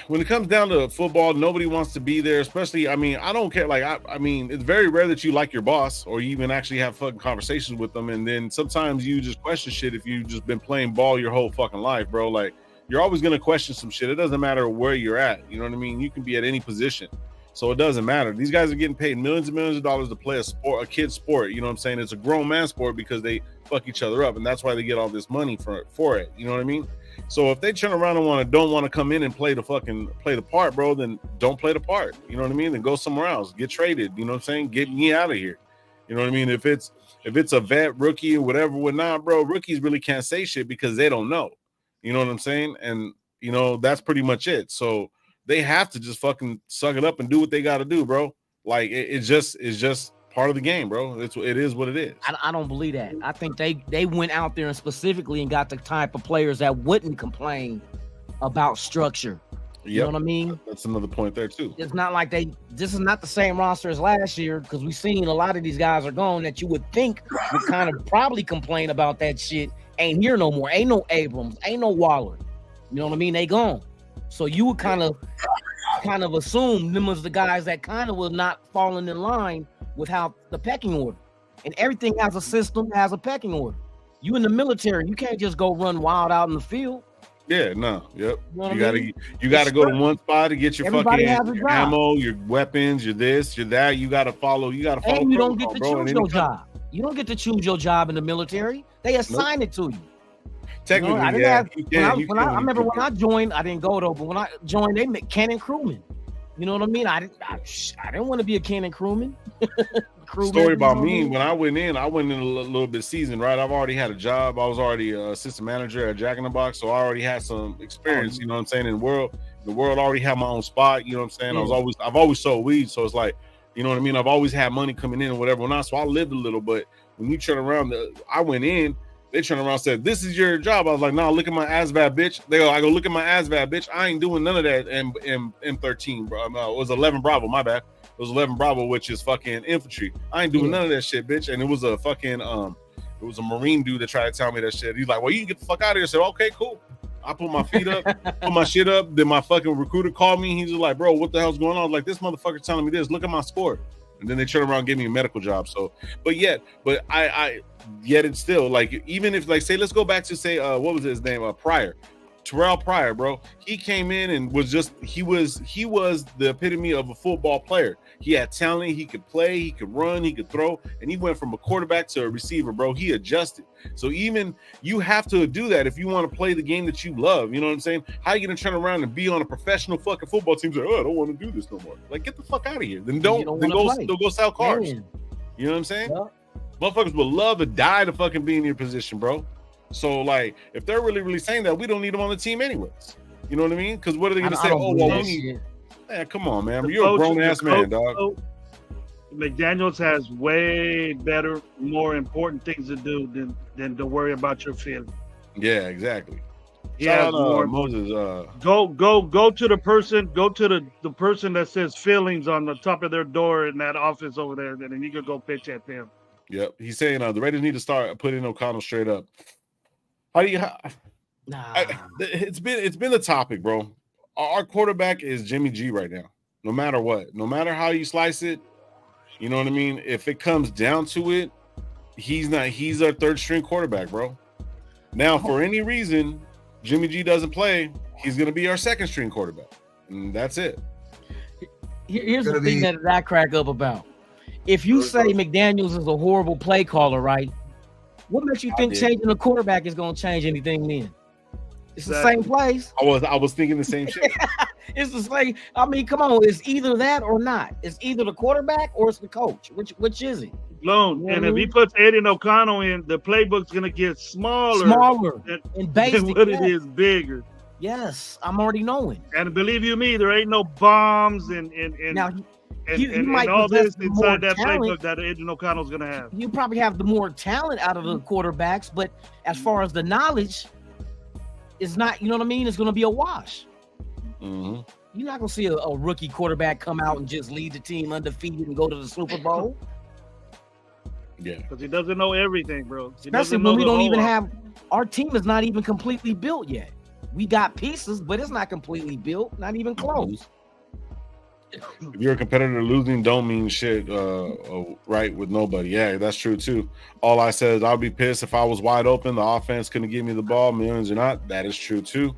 when it comes down to football, nobody wants to be there, especially, I mean, I don't care. Like, I mean, it's very rare that you like your boss or you even actually have fucking conversations with them. And then sometimes you just question shit if you've just been playing ball your whole fucking life, bro. Like, you're always going to question some shit. It doesn't matter where you're at. You know what I mean? You can be at any position. So it doesn't matter. These guys are getting paid millions and millions of dollars to play a kid's sport. You know what I'm saying? It's a grown man sport because they fuck each other up. And that's why they get all this money for it. You know what I mean? So if they turn around and don't want to come in and play the part, bro, then don't play the part. You know what I mean? Then go somewhere else. Get traded. You know what I'm saying? Get me out of here. You know what I mean? If it's a vet, rookie, or whatnot, bro, rookies really can't say shit because they don't know. You know what I'm saying? And you know, that's pretty much it. So they have to just fucking suck it up and do what they got to do, bro. Like it's just part of the game, bro. It is what it is. I don't believe that. I think they went out there and specifically and got the type of players that wouldn't complain about structure. You know what I mean? That's another point there too. It's not like this is not the same roster as last year because we've seen a lot of these guys are gone that you would think would kind of probably complain about that shit. Ain't here no more. Ain't no Abrams. Ain't no Waller. You know what I mean? They gone. So you would kind of assume them as the guys that kind of was not falling in line with how the pecking order. And everything has a system, has a pecking order. You in the military, you can't just go run wild out in the field. Yeah, no, yep. You know you gotta go to one spot to get your Everybody fucking ammo, your weapons, your this, your that. You gotta follow. And you don't get to choose your job. You don't get to choose your job in the military. They assign it to you. Technically, I remember when I joined, I didn't go though, but when I joined, they made cannon crewman. You know what I mean? I didn't want to be a cannon crewman. Story about me, when I went in a little bit seasoned, right? I've already had a job. I was already assistant manager at Jack in the Box, so I already had some experience, you know what I'm saying, in the world. The world already had my own spot, you know what I'm saying? I've always sold weed, so it's like, you know what I mean? I've always had money coming in and whatever. Not so I lived a little, but when you turn around, I went in. They turned around and said, "This is your job." I was like, "No, look at my ASVAB, bitch." I go, "Look at my ASVAB, bitch. I ain't doing none of that." M13, bro. No, it was 11 Bravo. My bad. It was 11 Bravo, which is fucking infantry. I ain't doing none of that shit, bitch. And it was a fucking it was a Marine dude that tried to tell me that shit. He's like, "Well, you can get the fuck out of here." I said, "Okay, cool." I put my feet up, put my shit up. Then my fucking recruiter called me. He's just like, "Bro, what the hell's going on?" I was like, "This motherfucker telling me this. Look at my score." And then they turn around and give me a medical job. So, but it's still like, even if, like, say, let's go back to say, what was his name? Terrell Pryor, bro. He came in and was he was the epitome of a football player. He had talent. He could play. He could run. He could throw. And he went from a quarterback to a receiver, bro. He adjusted. So even you have to do that if you want to play the game that you love. You know what I'm saying? How are you going to turn around and be on a professional fucking football team? Say, "Oh, I don't want to do this no more." Like, get the fuck out of here. Then go sell cars. Man. You know what I'm saying? Yeah. Motherfuckers would love to die to fucking be in your position, bro. So, like, if they're really, really saying that, we don't need them on the team anyways. You know what I mean? Because what are they going to say? "Oh, well, we need..." Man, come on, man. You're a grown-ass man, dog. McDaniels has way better, more important things to do than to worry about your feelings. Yeah, exactly. Yeah, Moses. Go to the person. Go to the person that says feelings on the top of their door in that office over there, and then you can go pitch at them. Yep, he's saying the Raiders need to start putting O'Connell straight up. How do you? It's been a topic, bro. Our quarterback is Jimmy G right now. No matter what, no matter how you slice it, you know what I mean. If it comes down to it, he's not. He's our third string quarterback, bro. Now, for any reason, Jimmy G doesn't play, he's gonna be our second string quarterback, and that's it. Here's the thing that I crack up about. If you say McDaniels is a horrible play caller, right? What makes you think changing the quarterback is going to change anything then? It's the same place. I was thinking the same shit. It's the same. I mean, come on. It's either that or not. It's either the quarterback or it's the coach. Which is it? Lone. And if he puts Aiden O'Connell in, the playbook's going to get smaller and basic, than what it is bigger. Yes, I'm already knowing. And believe you me, there ain't no bombs and now And might all possess this more inside that talent. playbook that Aiden O'Connell's going to have. You probably have the more talent out of the quarterbacks, but as far as the knowledge, it's not. You know what I mean? It's going to be a wash. Mm-hmm. You're not going to see a rookie quarterback come out and just lead the team undefeated and go to the Super Bowl. Yeah, because he doesn't know everything, bro. Especially when we don't even have our team is not even completely built yet. We got pieces, but it's not completely built, not even close. If you're a competitor, losing don't mean shit, right, with nobody. Yeah, that's true too. All I said is I'll be pissed if I was wide open, the offense couldn't give me the ball, millions or not. That is true too.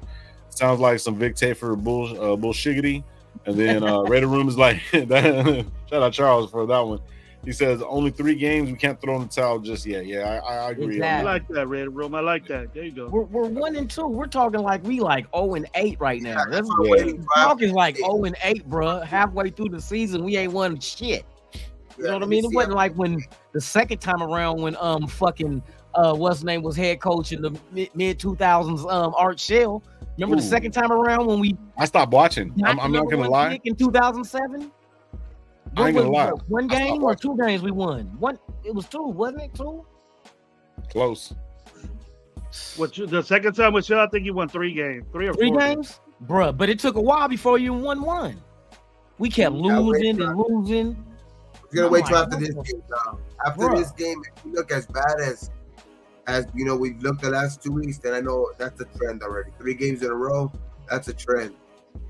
Sounds like some Vic Tafer bullshiggity. And then Raider Room is like, shout out Charles for that one. He says only 3 games. We can't throw in the towel just yet. Yeah, I agree. Exactly. I like that, Red Room. I like that. There you go. We're 1-2. We're talking like we like 0-8 right now. That's Yeah. talking like 0-8, bro. Halfway through the season, we ain't won shit. You know what I mean? It wasn't like when the second time around when fucking what's his name was head coach in the mid 2000s, Art Shell. Remember the second time around when I stopped watching. I'm not gonna lie. In 2007. I ain't gonna lie. 1 game or 2 games we won? One. It was 2, wasn't it? 2. Close. The second time with you, I think you won 3 games. 3 or 4 games, bruh. But it took a while before you won 1. We kept losing and losing. We're gonna wait till after this game. After this game, if you look as bad as you know we've looked the last 2 weeks, then I know that's a trend already. 3 games in a row, that's a trend,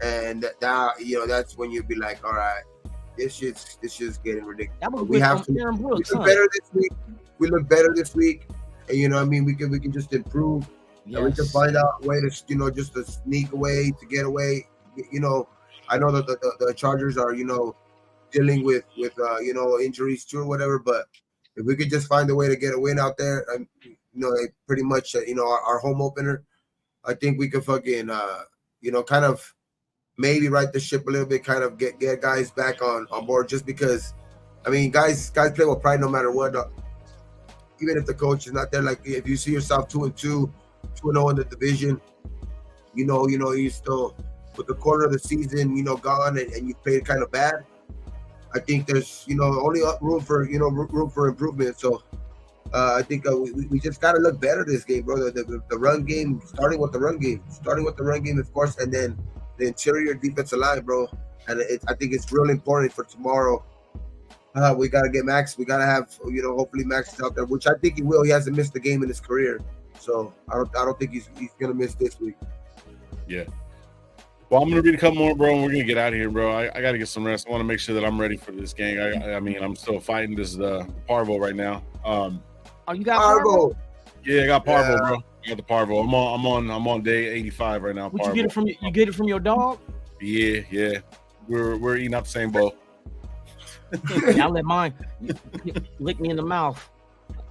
and that you know that's when you'd be like, all right. This shit's getting ridiculous. We have to. We look better this week. We look better this week, and you know, what I mean, we can just improve. Yes. And we can find out a way to, you know, just to sneak away, to get away. You know, I know that the Chargers are, you know, dealing with you know, injuries too or whatever. But if we could just find a way to get a win out there, you know, pretty much, you know, our home opener, I think we could fucking, you know, kind of. Maybe right the ship a little bit, kind of get guys back on board. Just because, I mean, guys play with pride no matter what. Even if the coach is not there, like if you see yourself 2-2, 2-0 in the division, you know, you still with the quarter of the season, you know, gone and you played kind of bad. I think there's, you know, only room for improvement. So I think we just got to look better this game, bro. The run game, starting with the run game, of course, and then. The interior defensive line, bro, and I think it's really important for tomorrow. We got to get Max. We got to have, you know, hopefully Max is out there, which I think he will. He hasn't missed a game in his career, so I don't think he's gonna miss this week. Yeah. Well, I'm gonna read a couple more, bro, and we're gonna get out of here, bro. I got to get some rest. I want to make sure that I'm ready for this game. I mean, I'm still fighting this parvo right now. Oh, you got parvo? Yeah, I got parvo, bro. I got the parvo. I'm on day 85 right now. Would you get it from? You get it from your dog? Yeah. We're eating out the same bowl. I'll let mine lick me in the mouth.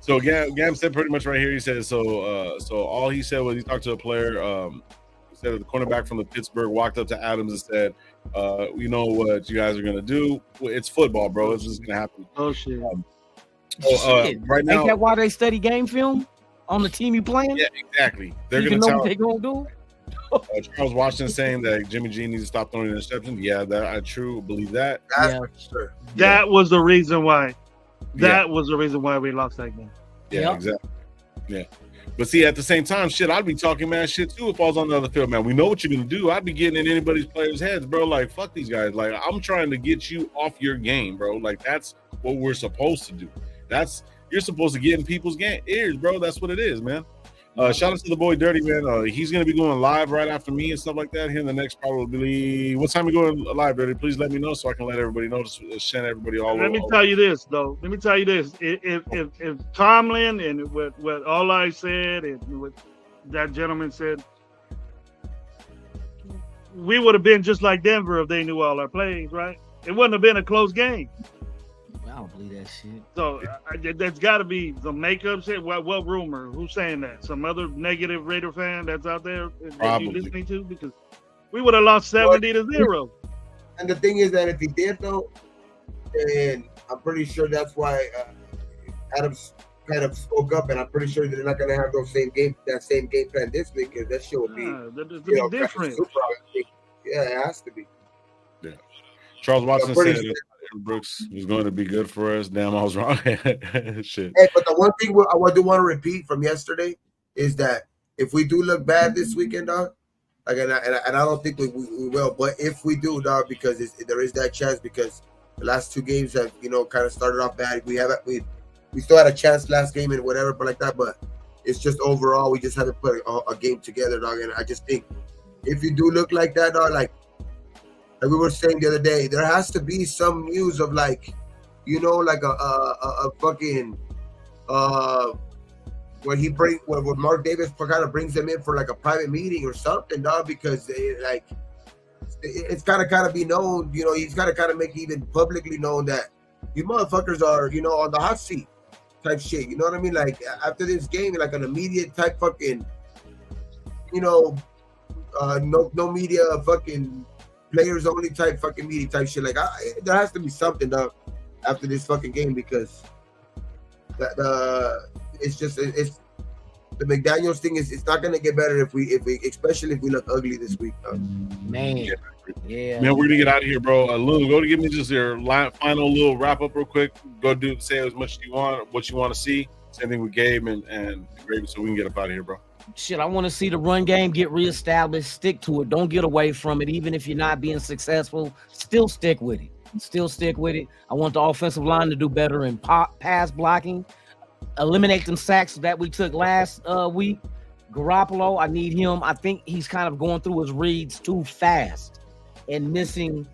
So Gam said pretty much right here. He said so all he said was he talked to a player. He said that the cornerback from the Pittsburgh walked up to Adams and said, "You know what you guys are gonna do? It's football, bro. It's just gonna happen." Oh shit. Right now, ain't that why they study game film on the team you playing? Yeah, exactly. They're gonna know what they gonna do. Charles Washington saying that Jimmy G needs to stop throwing interceptions. Yeah, that I true believe that. That was the reason why. That was the reason why we lost that game. Yeah, exactly. Yeah. But see, at the same time, shit, I'd be talking mad shit too if I was on the other field, man. We know what you're gonna do. I'd be getting in anybody's players' heads, bro. Like, fuck these guys. Like, I'm trying to get you off your game, bro. Like, that's what we're supposed to do. You're supposed to get in people's ears, bro. That's what it is, man. Shout out to the boy Dirty, man. He's gonna be going live right after me and stuff like that. Here in the next probably what time you going live, Dirty? Please let me know so I can let everybody know to send everybody all over. Let me tell you this, though. Let me tell you this. If Tomlin and what all I said and what that gentleman said, we would have been just like Denver if they knew all our plays, right? It wouldn't have been a close game. I don't believe that shit. So that's got to be some makeup shit. What rumor? Who's saying that? Some other negative Raider fan that's out there that you listening to? Because we would have lost 70-0. And the thing is that if he did though, then I'm pretty sure that's why Adams kind of spoke up, and I'm pretty sure they're not going to have that same game plan this week, because that shit will be different. Yeah, it has to be. Yeah. Charles Watson said Brooks was going to be good for us. Damn, I was wrong. Shit. Hey, but the one thing I do want to repeat from yesterday is that if we do look bad this weekend, dog, like, and I don't think we will, but if we do, dog, because there is that chance, because the last two games have, kind of started off bad. We still had a chance last game and whatever, but like that, but it's just overall we just haven't put a game together, dog. And I just think if you do look like that, dog, like we were saying the other day, there has to be some news of like, like a fucking where Mark Davis kind of brings them in for like a private meeting or something, dog, because it's gotta be known, he's gotta kind of make it even publicly known that you motherfuckers are, on the hot seat type shit. You know what I mean? Like after this game, like an immediate type fucking, no media fucking players only type fucking meeting type shit. Like there has to be something, dog, after this fucking game, because it's the McDaniels thing is, it's not gonna get better if we especially if we look ugly this week, dog. Man, we're gonna get out of here, bro. Lou, go to give me just your final little wrap up real quick. Go say as much as you want, what you want to see. Same thing with Gabe and Gravy, so we can get up out of here, bro. Shit, I want to see the run game get reestablished. Stick to it. Don't get away from it. Even if you're not being successful, still stick with it. I want the offensive line to do better in pass blocking. Eliminate them sacks that we took last week. Garoppolo, I need him. I think he's kind of going through his reads too fast and missing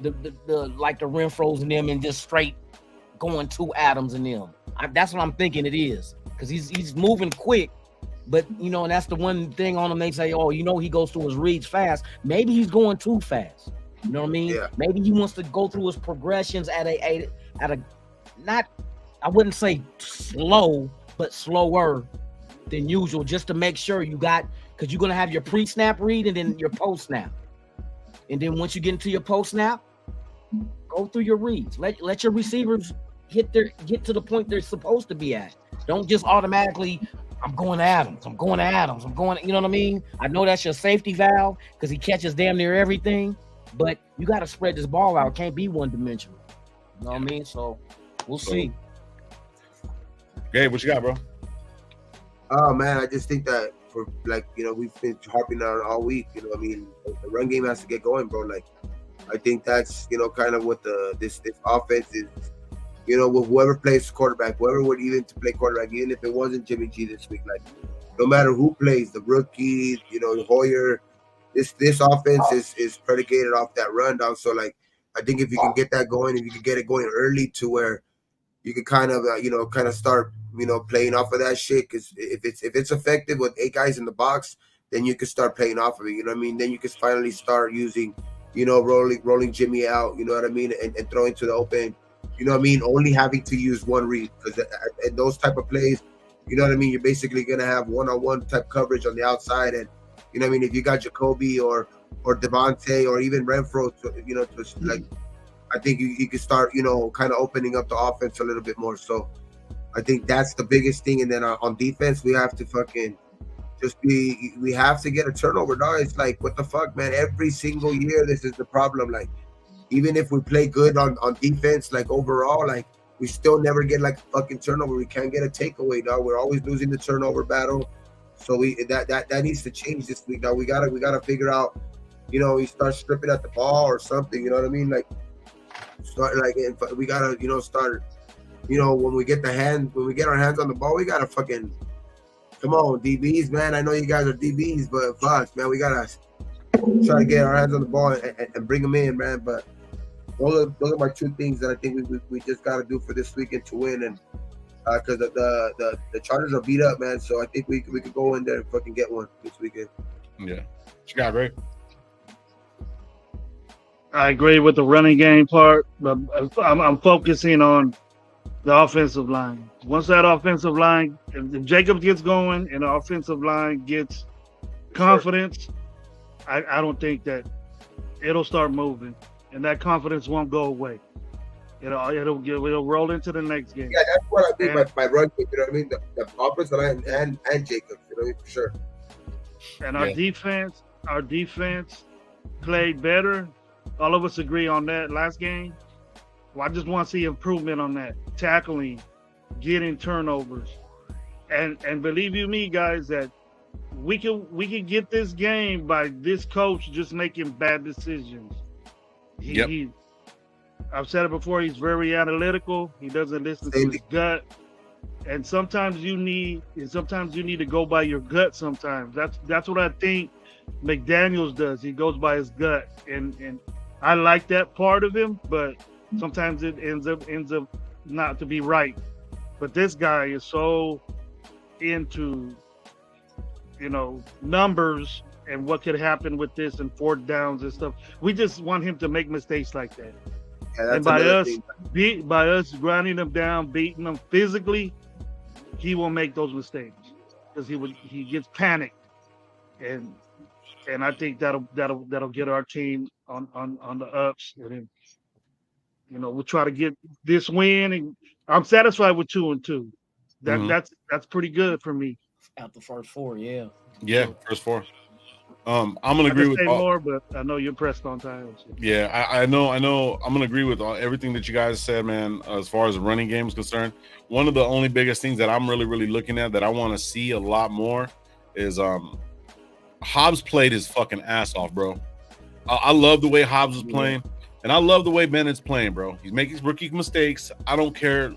the Renfros and them and just straight going to Adams and them. That's what I'm thinking it is, because he's moving quick. But, and that's the one thing on him. They say, oh, he goes through his reads fast. Maybe he's going too fast. You know what I mean? Yeah. Maybe he wants to go through his progressions at a not, I wouldn't say slow, but slower than usual, just to make sure because you're going to have your pre-snap read and then your post-snap. And then once you get into your post-snap, go through your reads. Let your receivers get to the point they're supposed to be at. Don't just automatically, I'm going to Adams. You know what I mean? I know that's your safety valve because he catches damn near everything, but you got to spread this ball out. It can't be one-dimensional. You know what I mean? So we'll see. Gabe, what you got, bro? Oh, man, I just think that we've been harping on all week. The run game has to get going, bro. Like, I think that's, kind of what this offense is. With whoever plays quarterback, whoever would even to play quarterback, even if it wasn't Jimmy G this week, like no matter who plays, the rookie, Hoyer, this offense is predicated off that run down. So like, I think if you can get that going, if you can get it going early to where you can kind of start, playing off of that shit. Because if it's effective with 8 guys in the box, then you can start playing off of it. You know what I mean? Then you can finally start using, rolling Jimmy out. You know what I mean? And throwing to the open. You know what I mean? Only having to use one read, because in those type of plays, you know what I mean? You're basically going to have one-on-one type coverage on the outside. And, you know what I mean? If you got Jacoby or Devontae or even Renfro, like, I think you can start, kind of opening up the offense a little bit more. So I think that's the biggest thing. And then on defense, we have to fucking we have to get a turnover, dog. It's like, what the fuck, man? Every single year, this is the problem. Like, even if we play good on defense, like overall, like we still never get like a fucking turnover. We can't get a takeaway, dog. We're always losing the turnover battle. So that needs to change this week, dog. We gotta figure out, we start stripping at the ball or something. You know what I mean? Like start like we gotta start. When we get our hands on the ball, we gotta fucking come on, DBs, man. I know you guys are DBs, but fuck, man, we gotta try to get our hands on the ball and bring them in, man. But those are my 2 things that I think we just got to do for this weekend to win, and because the Chargers are beat up, man. So I think we could go in there and fucking get one this weekend. Yeah, what you got, Ray? I agree with the running game part, but I'm focusing on the offensive line. Once that offensive line, if Jacob gets going and the offensive line gets confidence, I don't think that it'll start moving, and that confidence won't go away. It'll roll into the next game. Yeah, that's what I mean by run game. You know what I mean? The offensive line and Jacob. You know what I mean? For sure. And our defense played better. All of us agree on that last game. Well, I just want to see improvement on that tackling, getting turnovers, and believe you me, guys, that we can get this game by this coach just making bad decisions. I've said it before. He's very analytical. He doesn't listen to his gut, and sometimes you need to go by your gut. Sometimes that's what I think McDaniels does. He goes by his gut, and I like that part of him, but sometimes it ends up not to be right. But this guy is so into, numbers and what could happen with this and fourth downs and stuff. We just want him to make mistakes like that. Yeah, and by us grinding them down, beating them physically, he will make those mistakes because he gets panicked, and I think that'll get our team on the ups. And then, we'll try to get this win, and I'm satisfied with 2-2. That's pretty good for me. Out the first four, yeah. Yeah, first four. I'm gonna agree with more, but I know you're pressed on time. So. Yeah, I know. I'm gonna agree with everything that you guys said, man. As far as the running game is concerned, one of the only biggest things that I'm really looking at that I want to see a lot more is Hobbs played his fucking ass off, bro. I love the way Hobbs is playing, and I love the way Bennett's playing, bro. He's making rookie mistakes. I don't care.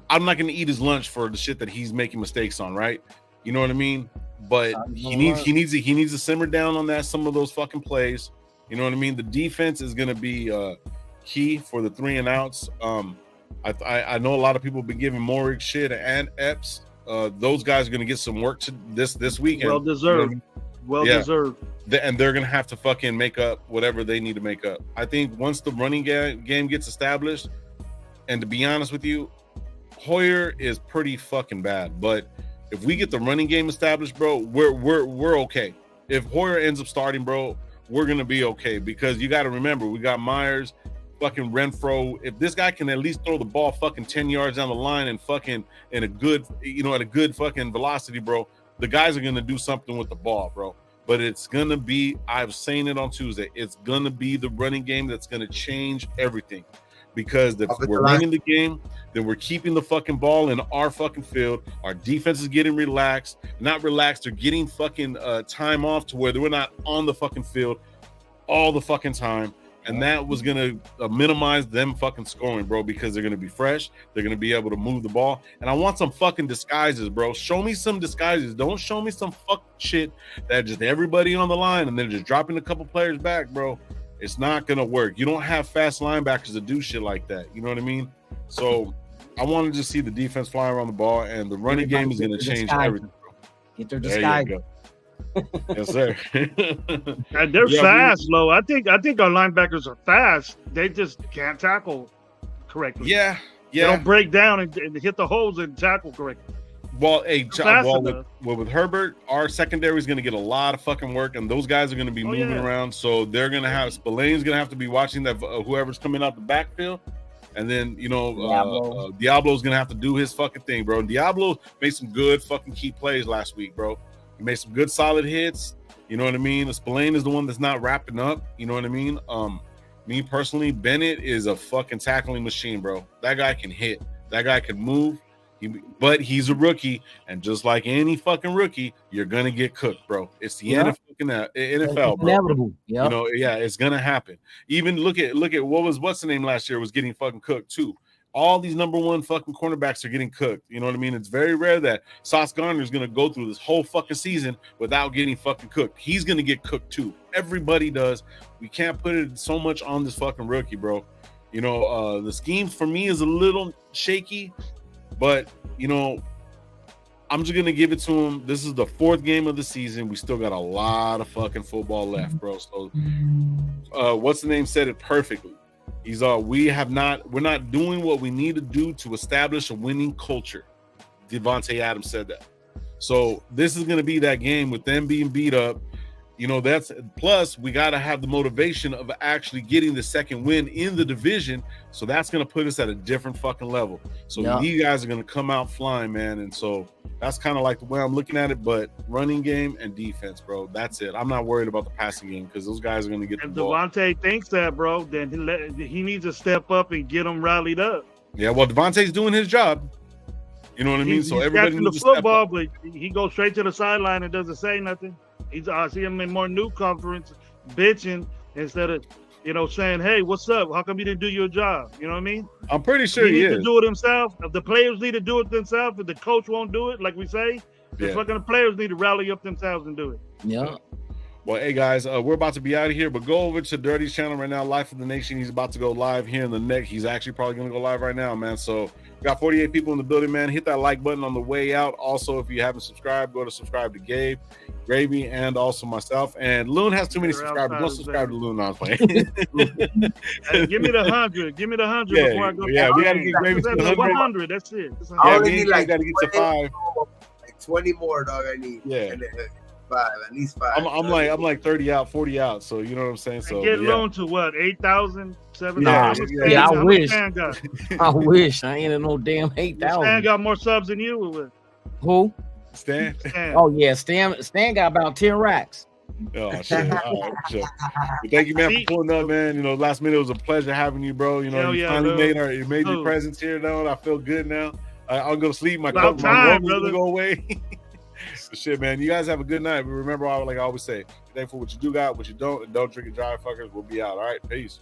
I'm not gonna eat his lunch for the shit that he's making mistakes on, right? You know what I mean? But he needs to simmer down on some of those fucking plays. You know what I mean? The defense is gonna be key for the 3 and outs. I know a lot of people have been giving Morik shit and Epps. Those guys are gonna get some work to this weekend. Well deserved. Deserved. And they're gonna have to fucking make up whatever they need to make up. I think once the running game gets established, and to be honest with you, Hoyer is pretty fucking bad, but if we get the running game established, bro, we're okay. If Hoyer ends up starting, bro, we're gonna be okay, because you got to remember we got Myers, fucking Renfro. If this guy can at least throw the ball fucking 10 yards down the line and fucking at a good fucking velocity, bro, the guys are gonna do something with the ball, bro. But it's gonna be, I was saying it on Tuesday, it's gonna be the running game that's gonna change everything. Because if we're winning the game, then we're keeping the fucking ball in our fucking field. Our defense is getting relaxed. Not relaxed, they're getting fucking time off to where we're not on the fucking field all the fucking time. And that was going to minimize them fucking scoring, bro, because they're going to be fresh. They're going to be able to move the ball. And I want some fucking disguises, bro. Show me some disguises. Don't show me some fuck shit that just everybody on the line and then just dropping a couple players back, bro. It's not going to work. You don't have fast linebackers to do shit like that. You know what I mean? So I wanted to see the defense fly around the ball, and the running game is going to change everything, bro. Get their disguise. Yes, sir. And they're fast, Lo. I think our linebackers are fast. They just can't tackle correctly. Yeah. They don't break down and hit the holes and tackle correctly. Well, with Herbert, our secondary is going to get a lot of fucking work, and those guys are going to be moving around. So they're going to have Spillane's going to have to be watching that whoever's coming out the backfield, and then Diablo's going to have to do his fucking thing, bro. Diablo made some good fucking key plays last week, bro. He made some good solid hits. You know what I mean? Spillane is the one that's not wrapping up. You know what I mean? Me personally, Bennett is a fucking tackling machine, bro. That guy can hit. That guy can move. But he's a rookie, and just like any fucking rookie, you're gonna get cooked, bro. It's the NFL, bro. Inevitable. Yep. It's gonna happen. Even look at what's the name last year was getting fucking cooked too. All these number one fucking cornerbacks are getting cooked. You know what I mean? It's very rare that Sauce Gardner is gonna go through this whole fucking season without getting fucking cooked. He's gonna get cooked too. Everybody does. We can't put it so much on this fucking rookie, bro. The scheme for me is a little shaky. But, I'm just going to give it to him. This is the 4th game of the season. We still got a lot of fucking football left, bro. So, what's the name said it perfectly. We're not doing what we need to do to establish a winning culture. Devontae Adams said that. So, this is going to be that game with them being beat up. You know, that's plus we got to have the motivation of actually getting the second win in the division. So that's going to put us at a different fucking level. So these guys are going to come out flying, man. And so that's kind of like the way I'm looking at it. But running game and defense, bro, that's it. I'm not worried about the passing game because those guys are going to get the ball. If Devontae thinks that, bro, then he needs to step up and get them rallied up. Yeah, well, Devontae's doing his job. You know what I mean? So everybody needs the football, but he goes straight to the sideline and doesn't say nothing. I see him in more new conference bitching instead of, you know, saying, "Hey, what's up? How come you didn't do your job?" You know what I mean? I'm pretty sure he needs to do it himself. If the players need to do it themselves, if the coach won't do it, like we say, the fucking players need to rally up themselves and do it. Yeah. Well, hey guys, we're about to be out of here, but go over to Dirty's channel right now, Life of the Nation. He's about to go live here in the next. He's actually probably going to go live right now, man. So we got 48 people in the building, man. Hit that like button on the way out. Also, if you haven't subscribed, go to subscribe to Gabe, Gravy, and also myself. And Loon has too many subscribers. Don't subscribe to Loon. I'm playing. Hey, give me the 100. Give me the 100 before I go. Yeah, we got to get Gravy to 100. That's it. I only need like got to get to 5. Like 20 more, dog. I need. Yeah. And 5, at least 5. I'm like 30 out, 40 out. So you know what I'm saying. So get Loan to what 8,000, 7,000. Yeah, I wish. I wish I ain't no damn 8,000. Stan got more subs than you with. Who? Stan. Oh yeah, Stan got about 10 racks. Oh shit! All right, sure. Well, thank you, man, for pulling up, man. You know, last minute it was a pleasure having you, bro. You know, you finally made your presence here, though. I feel good now. I'll go to sleep. My room will go away. So shit, man. You guys have a good night. But remember, like I always say, be thankful for what you do got, what you don't, and don't drink and drive, fuckers. We'll be out. All right, peace.